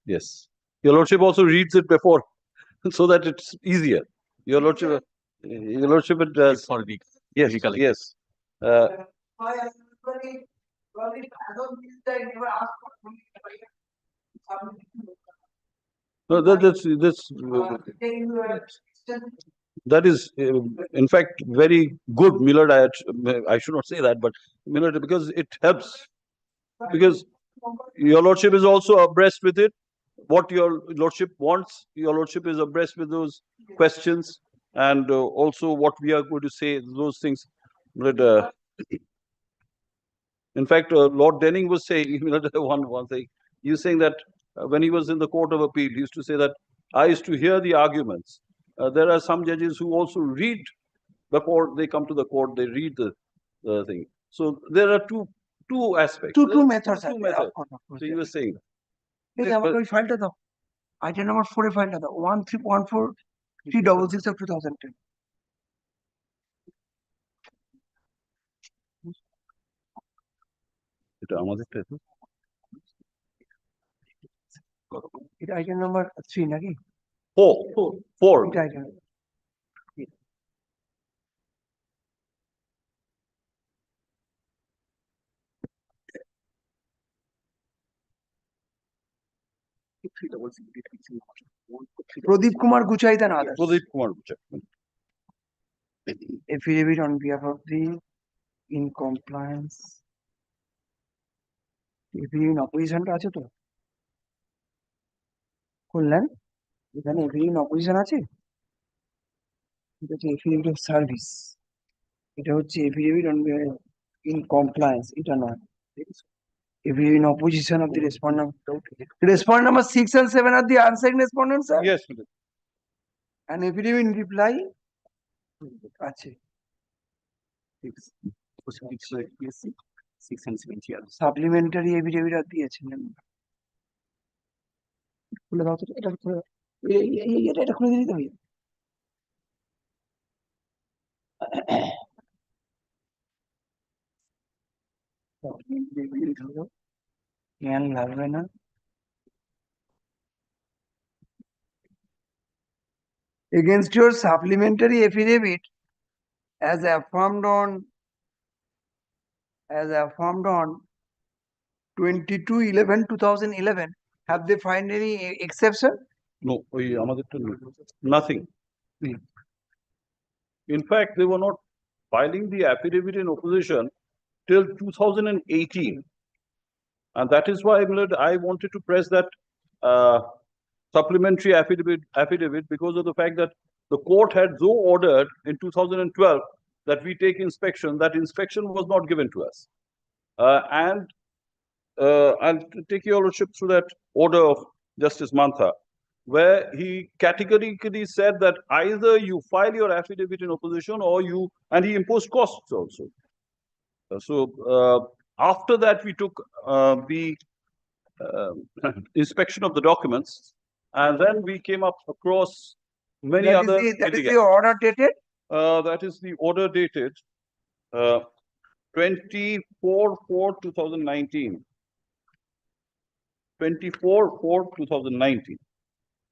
Yes, your lordship also reads it before, so that it's easier. Your lordship, it does. Yes, yes. No, that is, in fact, very good, Millard. I should not say that, but Millard, because it helps. Because your lordship is also abreast with it. What your lordship wants, your lordship is abreast with those questions, and also what we are going to say, those things. But, in fact, Lord Denning was saying one thing. He was saying that when he was in the Court of Appeal, he used to say that I used to hear the arguments. There are some judges who also read before they come to the court. They read the thing. So there are two aspects. Two methods. Two methods. So you were saying. আমাকে ওই ফাইলটা দাও, item number 4 এর ফাইলটা দাও, 1314366 of 2010. এটা আমাদেরটা তো এটা আইটেম নাম্বার 3 নাকি? 4 এটা item Pradeep Kumar Guchait and others. Pradeep Kumar Guchai. Affidavit on behalf of the in compliance. Affidavit opposition আছে তো? খুললেন? এখানে affidavit opposition আছে? এটা হচ্ছে affidavit of service. এটা হচ্ছে affidavit on in compliance. এটা নয়. Affidavit in opposition of the respondent. Respondent number 6 and 7 are the answering respondents, sir. Yes. And affidavit in reply আছে. Supplementary affidavit আর দিয়েছিলেন। খুলে দাও তো, এটা খুলে দাও। এটা খুলে দিলেই তো হয়ে যাবে। জ্ঞান লাগবে না। Against your supplementary affidavit as affirmed on 22/11/2011, have they find any exception? No, আমাদেরটা nothing. In fact, they were not filing the affidavit in opposition till 2018. And that is why, Millard, I wanted to press that supplementary affidavit because of the fact that the court had so ordered in 2012 that we take inspection. That inspection was not given to us. And I'll take your lordship through that order of Justice Mantha, where he categorically said that either you file your affidavit in opposition or and he imposed costs also. So after that, we took the inspection of the documents, and then we came up across many other. That is the order dated? That is the order dated 24/4/2019. 24/4/2019.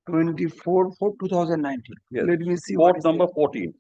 24/4/2019. Yes. Let me see. Court number 14.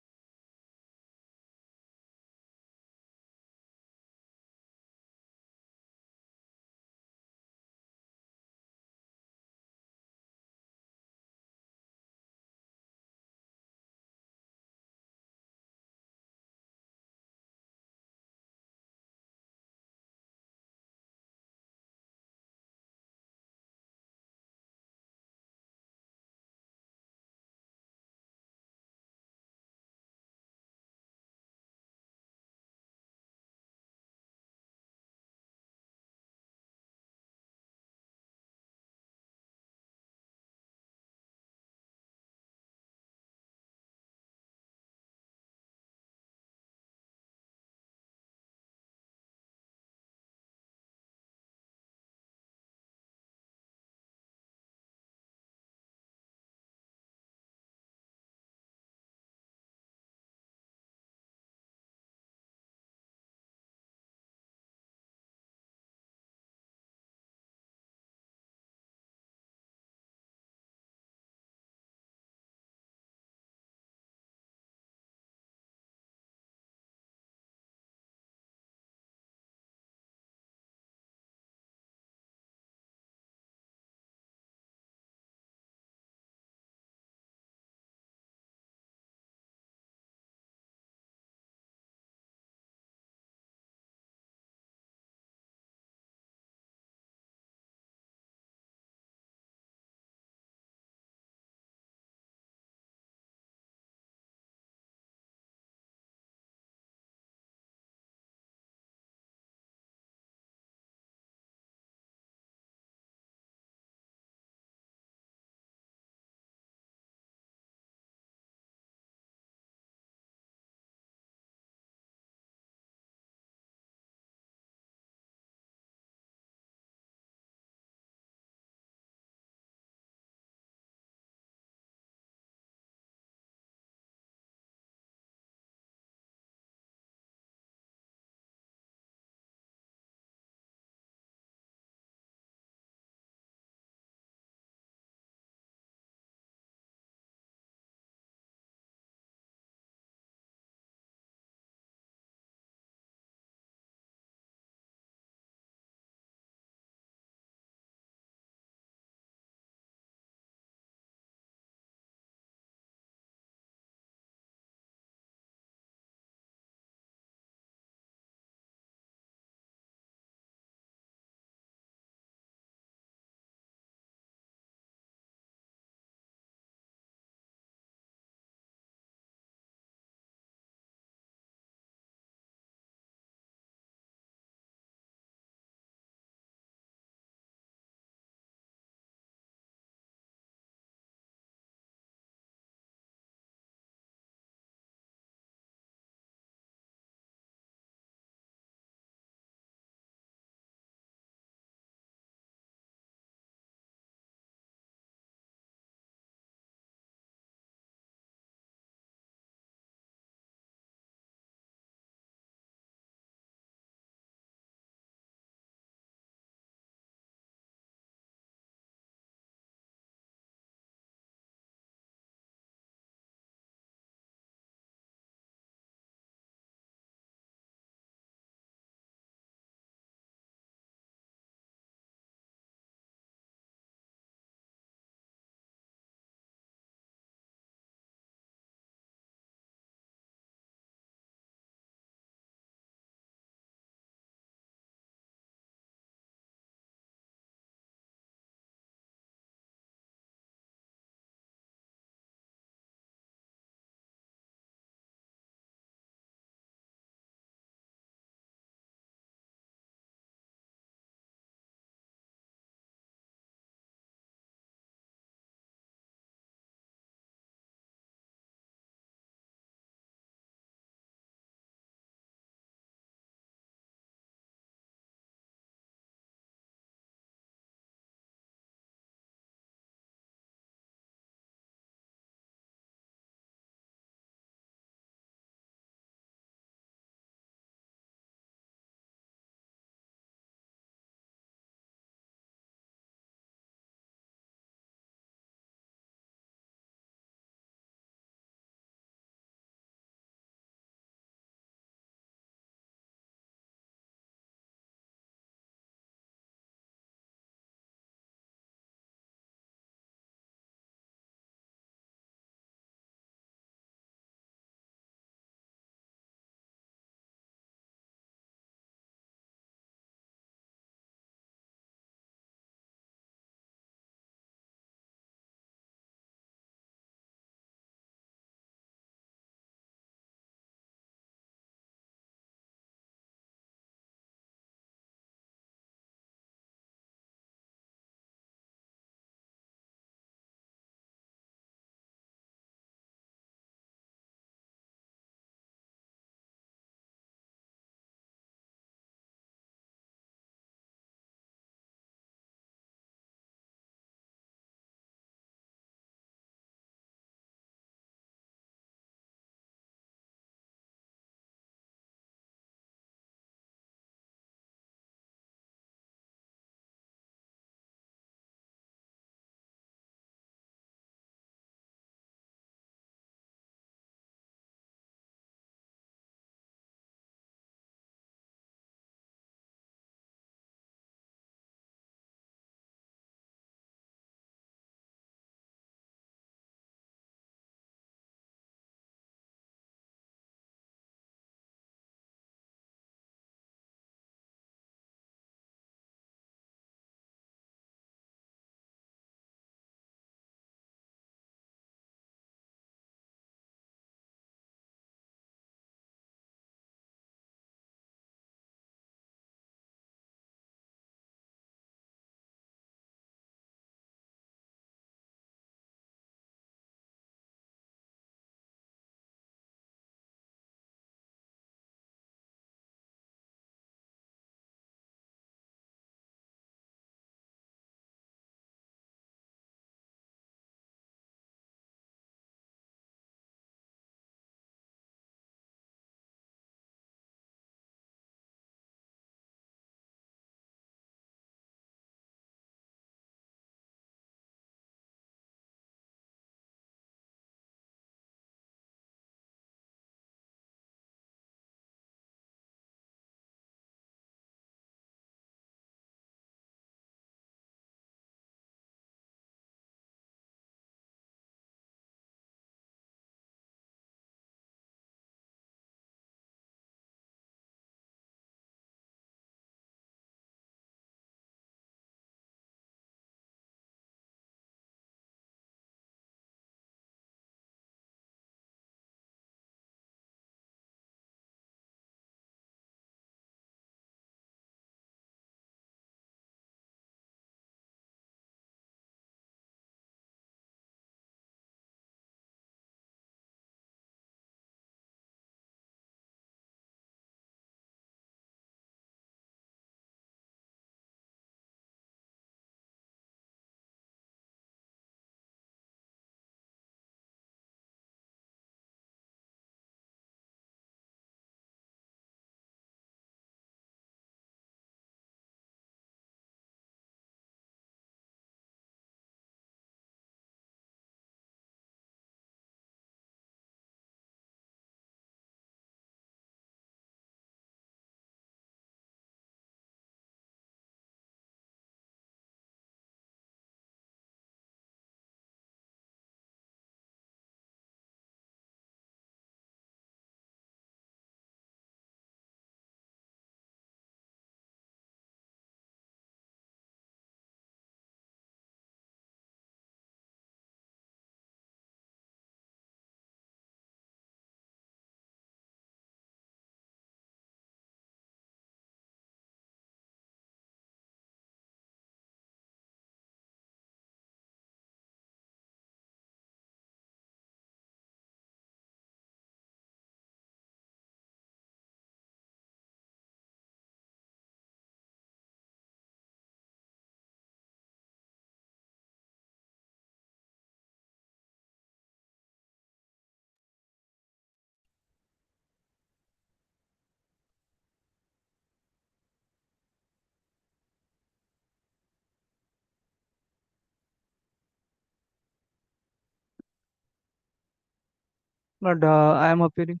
But I am appearing.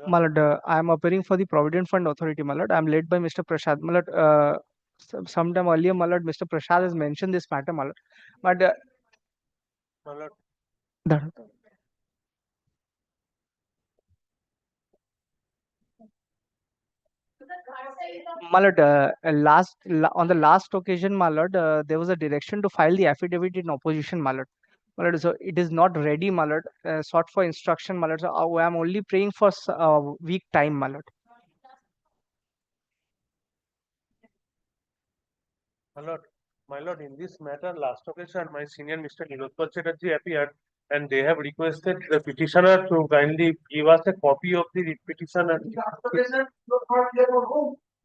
My lord, I am appearing for the Provident Fund Authority, my lord. I am led by Mr. Prasad. My lord, sometime earlier, my lord, Mr. Prasad has mentioned this matter, my lord. But My lord, that- my lord, on the last occasion, my lord, there was a direction to file the affidavit in opposition, my lord. My lord, so it is not ready, my lord. Sought for instruction, my lord. So I am only praying for week time, my lord. my lord, in this matter, last occasion, my senior Mr. Nilotpal Chatterjee appeared and they have requested the petitioner to kindly give us a copy of the petition and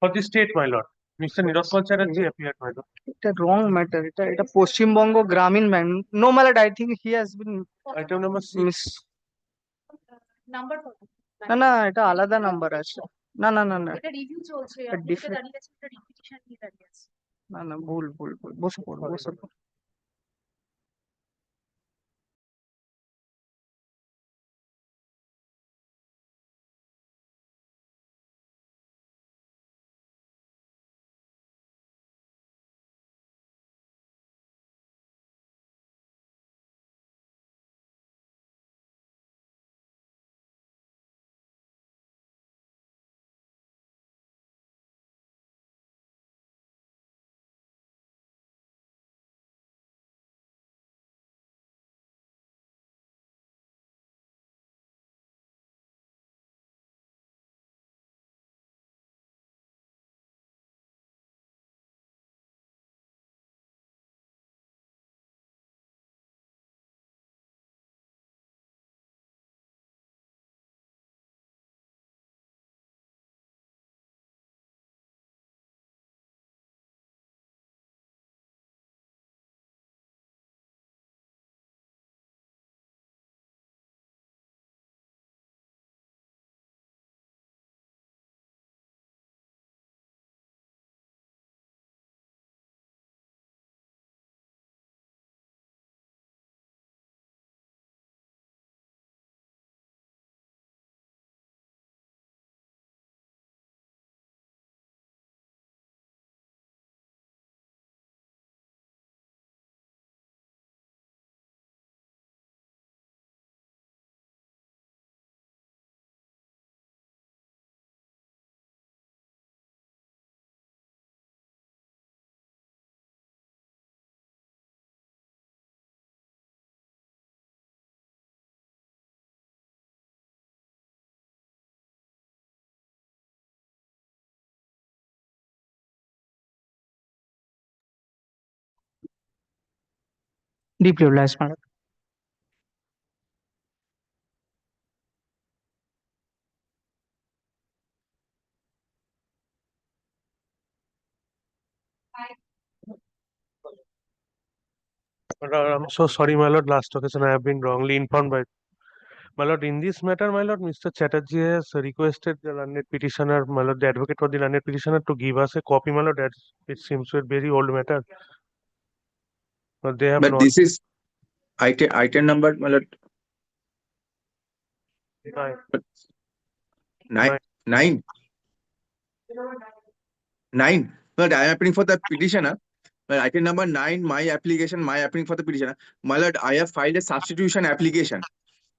for the state, my lord. Mr. Nilotpal Chatterjee appeared, my lord. It's a wrong matter. It's a Paschim Bongo Gramin man. No, my lord, I think he has been Item number 6. miss. Number না না এটা আলাদা number আছে না না না না এটা রিভিউ চলছে এটা আপনি যেটা different. দাঁড়িয়ে আছেন এটা রিপিটিশন নিয়ে দাঁড়িয়ে আছে না না ভুল ভুল ভুল বসে পড়ো বসে পড়ো deeply obliged madam I'm so sorry, my lord. Last occasion I have been wrongly informed by my lord. In this matter, my lord, Mr. Chatterjee has requested the learned petitioner, my lord, the advocate for the learned petitioner, to give us a copy, my lord. That it seems to be a very old matter. But they have But not. this is item number, my lord, Nine. nine, nine, nine. But I am applying for the petitioner. Well, item number 9, my application, my applying for the petitioner. My lord, I have filed a substitution application.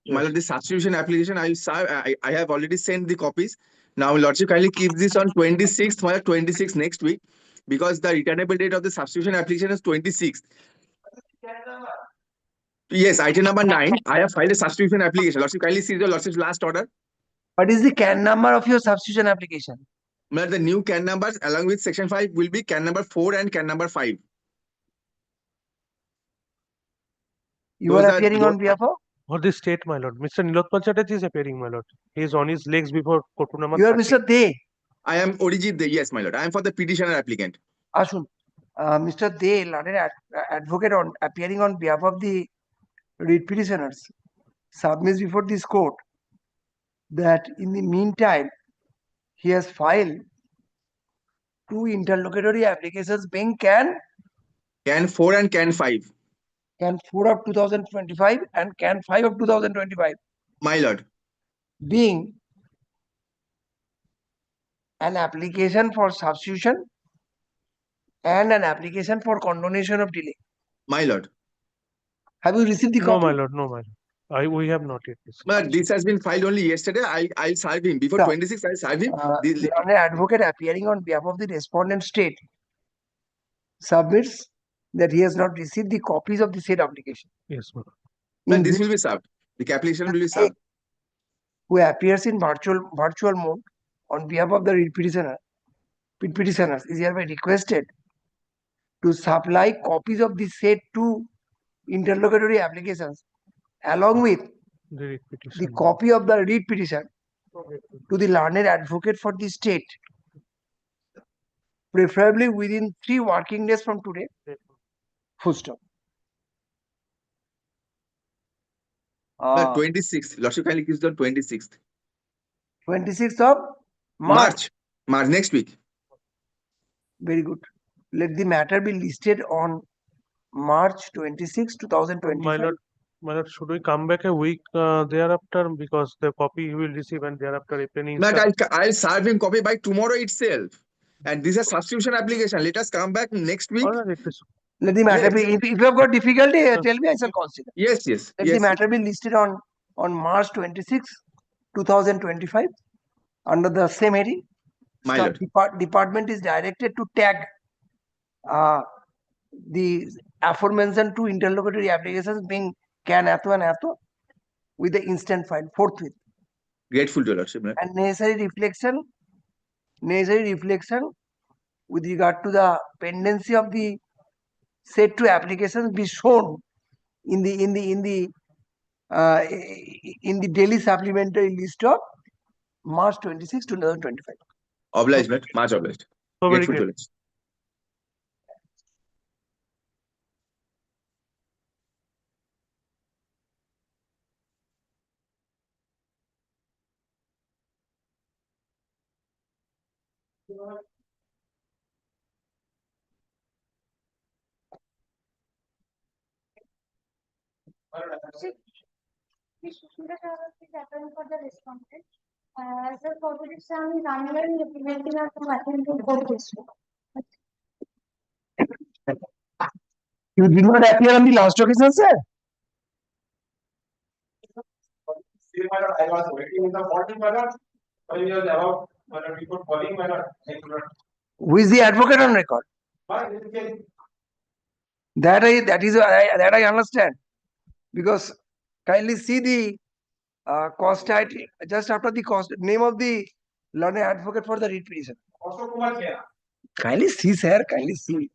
My lord, the substitution application, I have already sent the copies. Now, lordship kindly keep this on 26th, my lord, 26th next week, because the returnable date of the substitution application is 26th. Yes, item number 9, I have filed a substitution application. Lordship kindly see the lordship's last order. What is the CAN number of your substitution application? My lord, the new CAN numbers along with section 5 will be CAN number 4 and CAN number 5. You Those are are appearing on behalf of? For the state, my lord. Mr. Nilotpal Chatterjee is appearing, my lord. He is on his legs before court number You are 30. Mr. De. I am Orijit De. Yes, my lord. I am for the petitioner applicant. Ashun. Mr. De, learned advocate appearing on behalf of the writ petitioners, submits before this court that in the meantime, he has filed two interlocutory applications being CAN CAN 4 and CAN 5. Can 4 of 2025 and can 5 of 2025 My lord, being an application for substitution and an application for condonation of delay. my lord. Have you received the No, copy? my lord, no, my lord. We have not yet received. But this has been filed only yesterday. I'll serve him before Sir, 26. I'll serve him. The learned advocate appearing on behalf of the respondent state submits that he has not received the copies of the said application. Yes, my lord. But In this which will be served. The application will be the served. who appears in virtual mode on behalf of the petitioners is hereby requested to supply copies of the said two interlocutory applications along with The the petition. copy of the read petition to the learned advocate for the state, preferably within 3 working days from today. Full stop. But 26th. Lordship kindly gives the 26th. 26th of March. March next week. Very good. Let the matter be listed on March 26, 2025. My lord, should we come back a week thereafter because the copy you will receive and thereafter if any But I'll serve him copy by tomorrow itself. And this is a substitution application. Let us come back next week. All right, it is. Let the matter Yes. be. If you have got difficulty, tell me. I shall consider. Yes. Let the matter be listed on March 26, 2025, under the same heading. My lord. Department is directed to tag the aforementioned two interlocutory applications being can ato and ato with the instant file forthwith. Grateful to your lordship. And necessary reflection with regard to the pendency of the said two applications be shown in the daily supplementary list of March 26, 2025. Obliged, mate. Much obliged. So very Grateful to great. your lordship. For the respondent. Sir, for the exam, is implementing our attend to both this. You did not appear on the last occasion, sir. I was waiting in the morning, my lord. 5 years above, my lord, before calling, my lord. I could not. Who is the advocate on record? That I understand. Because kindly see the cost title just after the cost name of the learned advocate for the read petition. Kindly see, sir. Kindly see.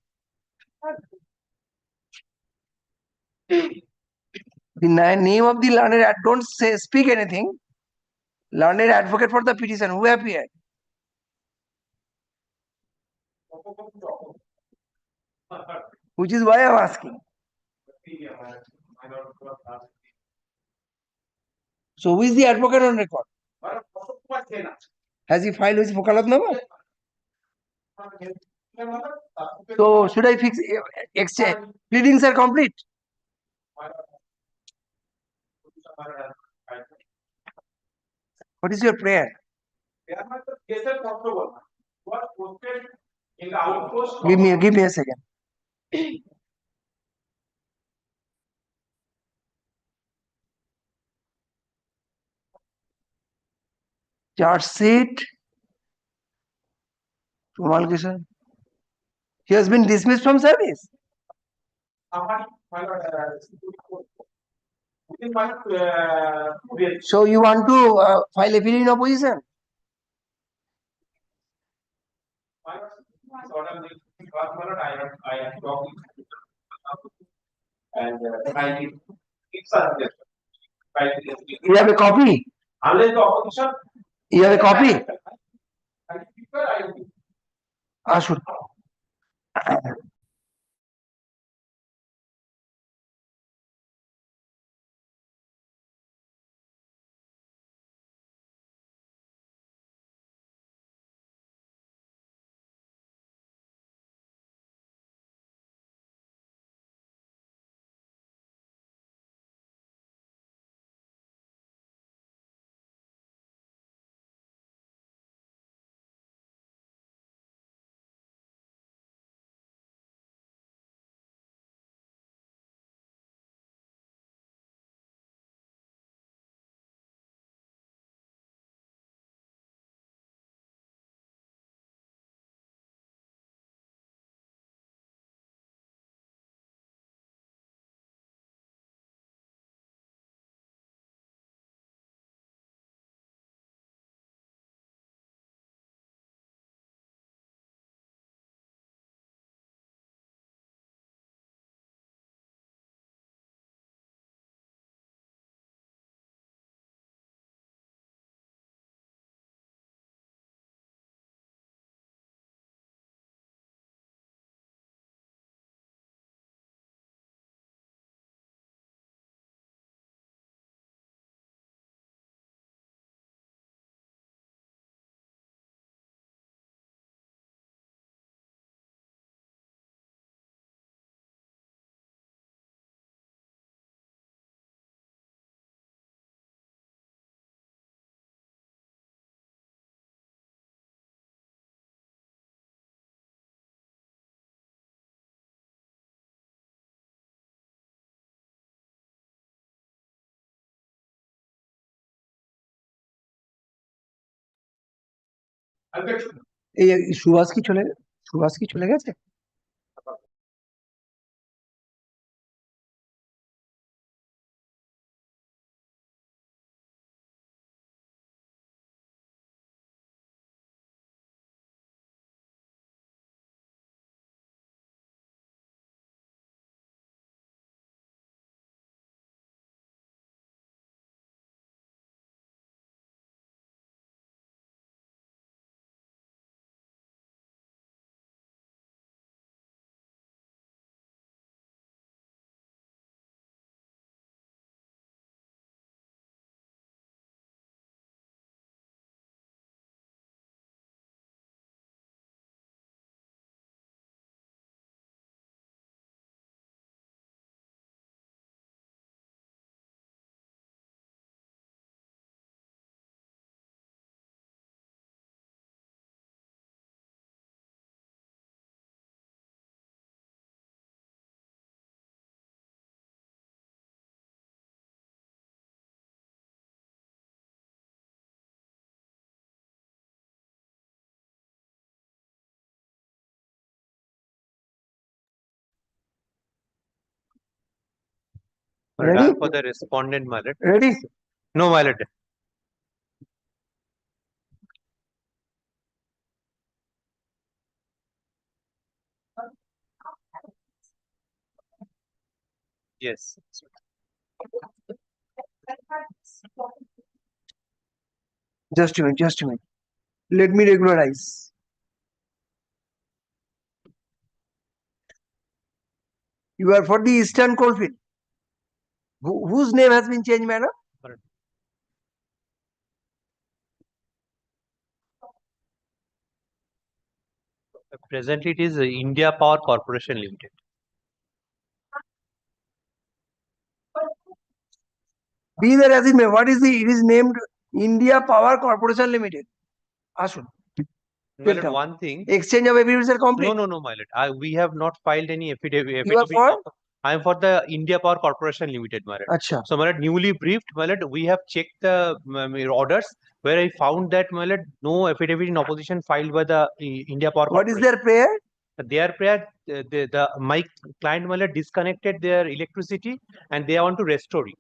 The name of the learned don't say speak anything. Learned advocate for the petition. Who appeared? Which is why I'm asking. So who is the advocate on record? Has he filed his Fokalat number? So should I fix exchange? Pleadings are complete. What is your prayer? Give me a second. Charge sheet. He has been dismissed from service. So you want to file a in opposition? You have a copy? You have a copy? Ashur. I'll get you. এই সুভাষ কি চলে গেছে? Ready? For the respondent, my lord. Ready? No, my lord. Yes. Just a minute. Let me regularize. You are for the Eastern Coalfield. Whose name has been changed, madam? Presently, it is India Power Corporation Limited. Be there as it may. It is named India Power Corporation Limited. Ashun. My lord, one thing. Exchange of affidavits are complete. No, my lord. We have not filed any affidavit. You are for? I am for the India Power Corporation Limited, my lord. Acha. So, my lord, newly briefed, my lord, we have checked the orders where I found that, my lord, no affidavit in opposition filed by the India Power What Corporation. is their prayer? Their prayer, my client, my lord, disconnected their electricity and they want to restore it.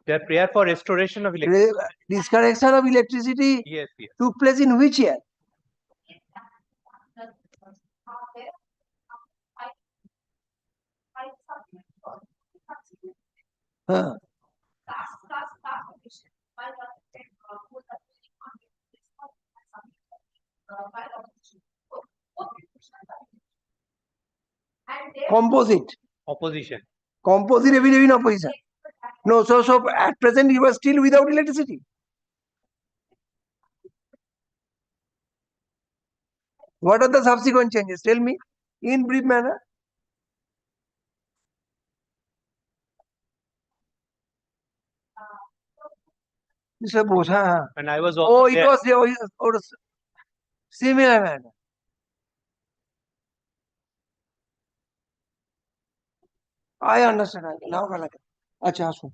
Their prayer for restoration of electricity. Disconnection of electricity Yes. took place in which year? Composite. Opposition. Composite affidavit in opposition. No, so at present you are still without electricity. What are the subsequent changes? Tell me in brief manner. Mr. Bose, And I was also it was similar manner. I understand. Now, acha,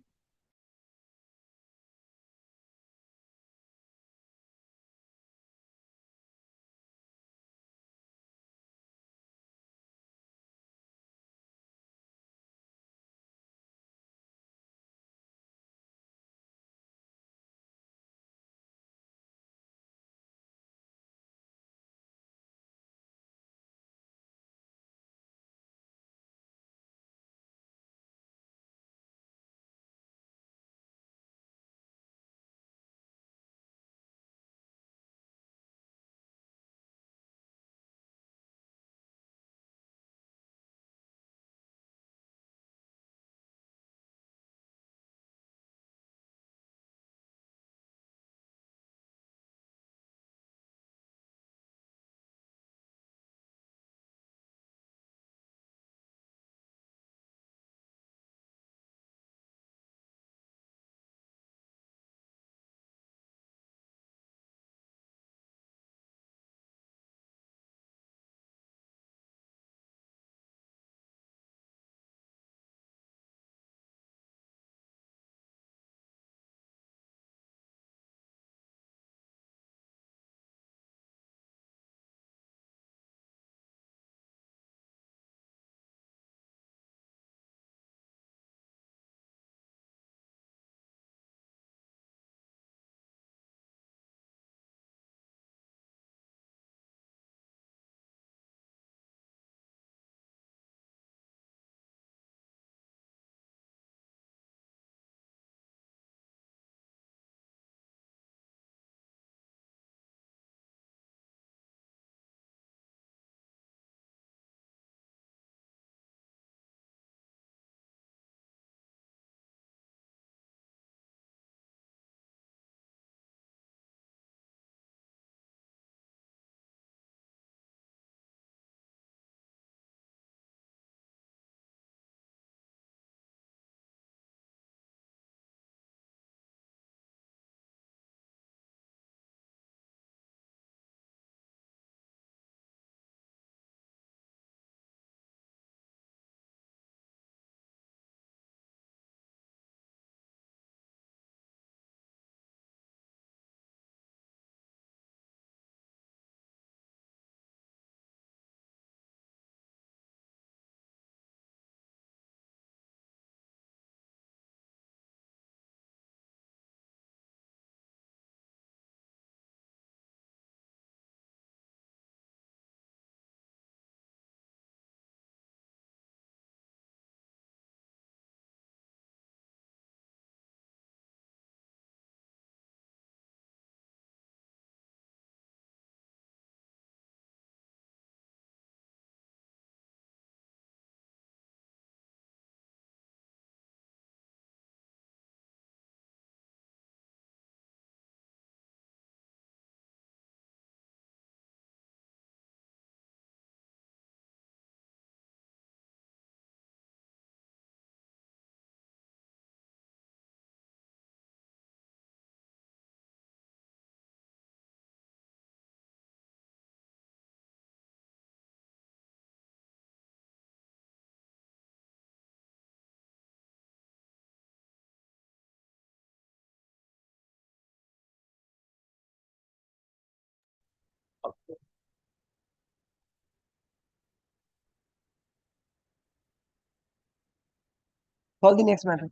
Solve the next matter.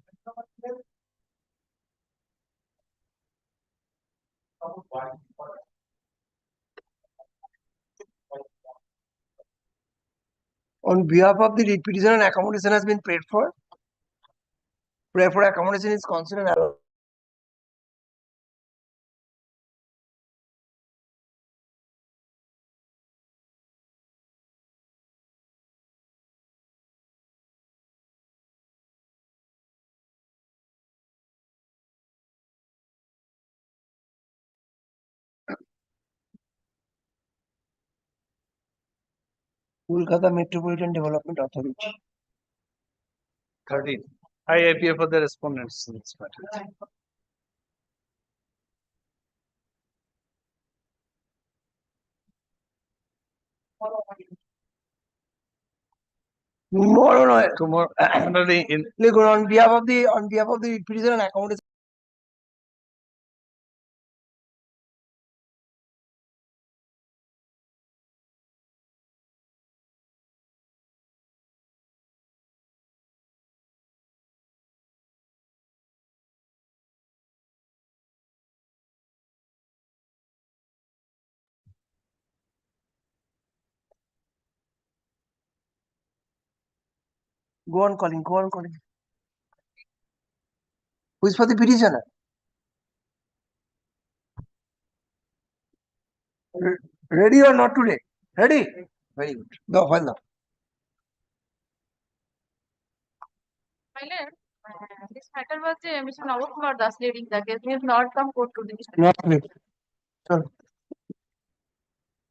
On behalf of the lead petitioner, an accommodation has been paid for. Prayer for accommodation is considered allowed. Kolkata Metropolitan Development Authority. 13. I appear for the respondents in this matter. No. Tomorrow, under the in Look, on behalf of the lead petitioner, an accommodation. Go on calling. Who is for the petitioner? Ready or not today? Ready? Very good. Go, file now. My lord, this matter was Mr. Nawab Kumar Das leading the case. He has not come court today. Not today. Sorry.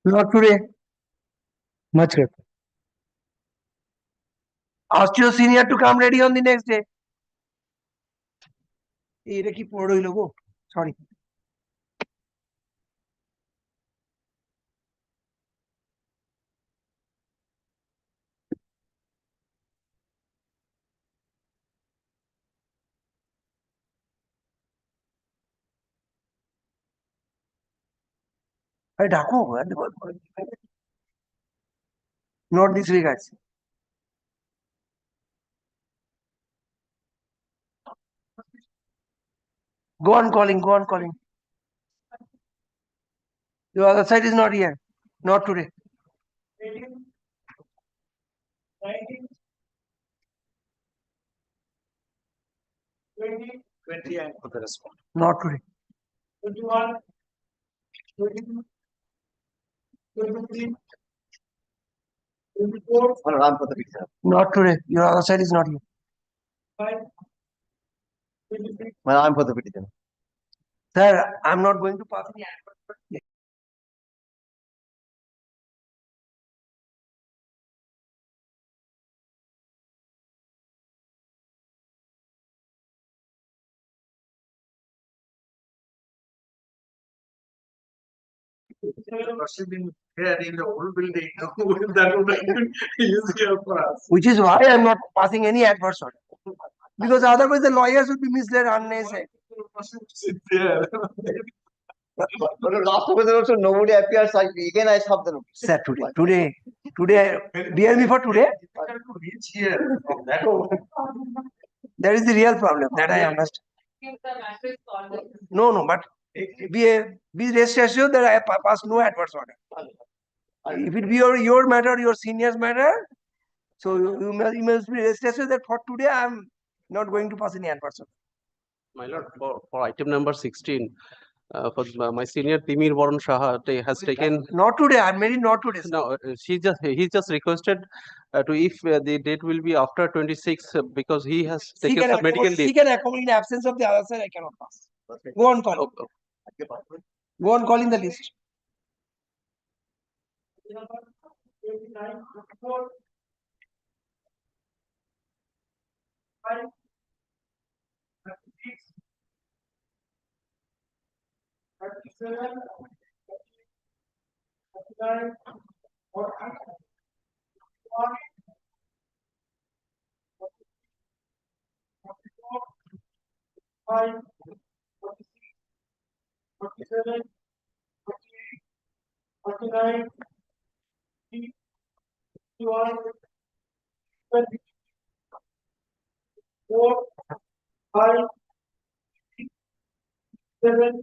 Not today. Much good. Ask your senior to come ready on the next day. এটা কি পড়ো হইলো গো? Sorry. আরে ডাকো not this way guys. Go on calling. The other side is not here. Not today. for the respondent. Not today. Not today. Your other side is not here. Well, I'm for the petition. Sir, I'm not going to pass any advert. Proceeding here in the whole building, that would have been easier for us. Which is why I'm not passing any adverse order. Because otherwise the lawyers would be misled unnecessarily. Sit there. But last occasion also nobody appears. Again I have the notice. Sir, today, bear me for today. Reach here from that over. That is the real problem that I understand. No, but be rest assured that I have passed no adverse order. If it be your matter, your senior's matter, so you must be rest assured that for today I am not going to pass any adverse order. My lord, for item number 16, for my senior Timir Baran Shaha has taken. Not today. I made it not today. No, he just requested to if the date will be after 26 because he has taken some medical leave. He can accommodate in absence of the other side. I cannot pass. Go on calling. Go on calling the list. 4, 5, 6, 7,